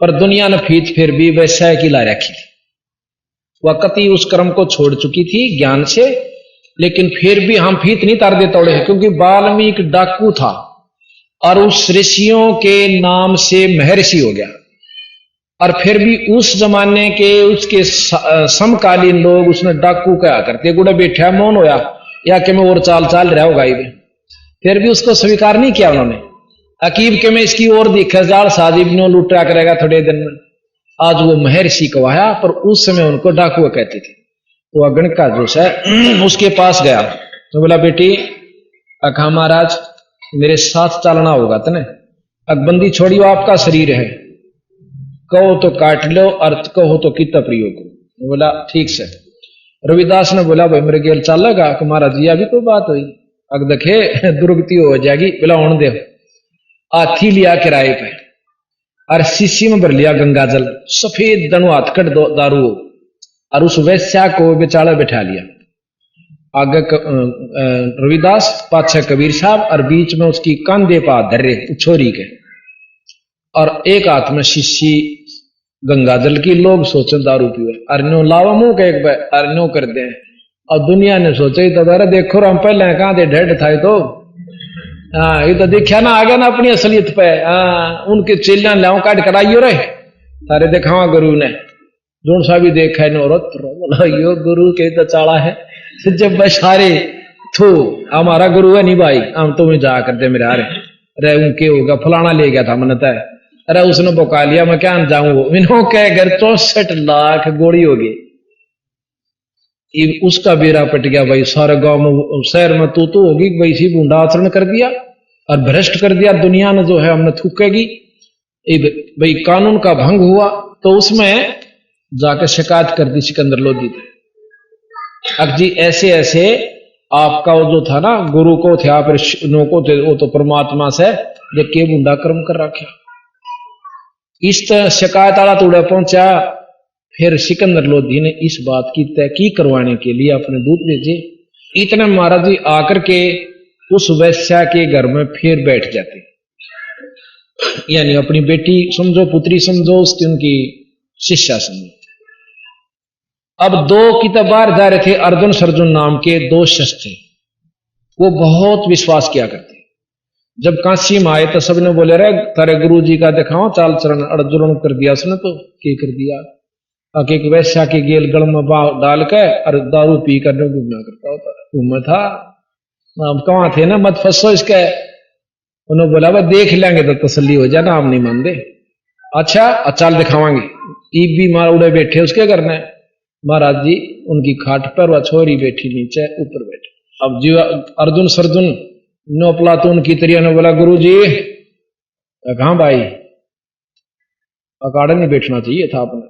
पर दुनिया ने फीत फिर भी वैश्या की ला रखी। वह कति उस कर्म को छोड़ चुकी थी ज्ञान से, लेकिन फिर भी हम फीत नहीं तार दे तोड़े, क्योंकि वाल्मीकि डाकू था और उस ऋषियों के नाम से महर्षि हो गया। और फिर भी उस जमाने के उसके समकालीन लोग उसने डाकू कहा करते, गुड़ा बैठा मौन होया या कि मैं और चाल चाल रहा होगा, फिर भी उसको स्वीकार नहीं किया उन्होंने। अकीब के में इसकी ओर दिखा जाल साजिब ने लुटा करेगा थोड़े दिन में, आज वो महर्षि कहवाया, पर उस समय उनको डाकू कहते थे। तो अगण का जो है उसके पास गया तो बोला बेटी अखा महाराज मेरे साथ चलना होगा तने, अकबंदी छोड़ियो आपका शरीर है, कहो तो काट लो और कहो तो कितना प्रयोग करो। बोला ठीक से। रविदास ने बोला भाई मेरे गेल चलेगा कि महाराज जी अभी तो बात हुई, अग देखे दुर्गति हो जाएगी, बोला होने दे। हाथी लिया किराए पे और शीशी में भर लिया गंगा जल, सफेद दनु हाथकट दारू, और उस वैश्या को बेचारा बैठा लिया। आगे रविदास, पाछे कबीर साहब, और बीच में उसकी कंधे पा धरे छोरी के, और एक हाथ में शीशी गंगा जल की। लोग सोचे दारू पीवे, अरन्यो लावा मुंह के एक अरन्यो कर दे, और दुनिया ने सोचा तो अरे देखो हम पहले कहां दे ढेड था, तो हाँ ये तो देखा ना आ गया ना अपनी असलियत पे। हाँ उनके चेलियां लाओ काट कराइयो रहे सारे दिखावा गुरु ने, जोन सा भी देखा है बोला यो गुरु के तो चाड़ा है जब बशारे थो हमारा गुरु है नहीं भाई, हम तो जा करते मेरे आ रहे उनके होगा फलाना ले गया था मन तय, अरे उसने बका लिया मैं क्या जाऊं, इन्हों के घर 64 लाख गोली हो गई। उसका बेरा पट गया भाई, सारे गांव में शहर में तो होगी भाई सी बूंदा आचरण कर दिया और भ्रष्ट कर दिया दुनिया ने, जो है हमने थूकेगी भाई, कानून का भंग हुआ। तो उसमें जाकर शिकायत कर दी सिकंदर लोधी। अब जी ऐसे ऐसे आपका वो जो था ना गुरु को थे आप ऋषियों को थे, वो तो परमात्मा से देख के बुंदा कर्म कर रखा। इस तरह शिकायत आला तोड़ा पहुंचा। फिर सिकंदर लोधी ने इस बात की तहकीक करवाने के लिए अपने दूत भेजे। इतने महाराज जी आकर के उस वैश्या के घर में फिर बैठ जाते, यानी अपनी बेटी समझो, पुत्री समझो, उसकी उनकी शिष्या समझो। अब दो की तो बाहर जा रहे थे, अर्जुन सर्जुन नाम के दो शिष्य थे, वो बहुत विश्वास किया करते। जब काशी में आए तो सबने बोले, रे तारे गुरु जी का दिखाओ चाल चरण। अर्जुन कर दिया उसने, तो क्या कर दिया, आके एक वैश्या के गेल गल में डाल के और दारू पी कर घूमना करता होता घूमा था। अब कहाँ थे ना, मत फंसो इसके। उन्होंने बोला वह देख लेंगे तो तसल्ली हो जाए ना, आप नहीं मानते। अच्छा चाल दिखावांगे। ईब भी मार उड़े बैठे उसके करना है। महाराज जी उनकी खाट पर वह छोरी बैठी नीचे, ऊपर बैठे। अब जी अर्जुन सर्जुन नो प्लातून की तरिया ने बोला, गुरु जी कहाँ भाई, अकाड़ा नहीं बैठना चाहिए था आपने।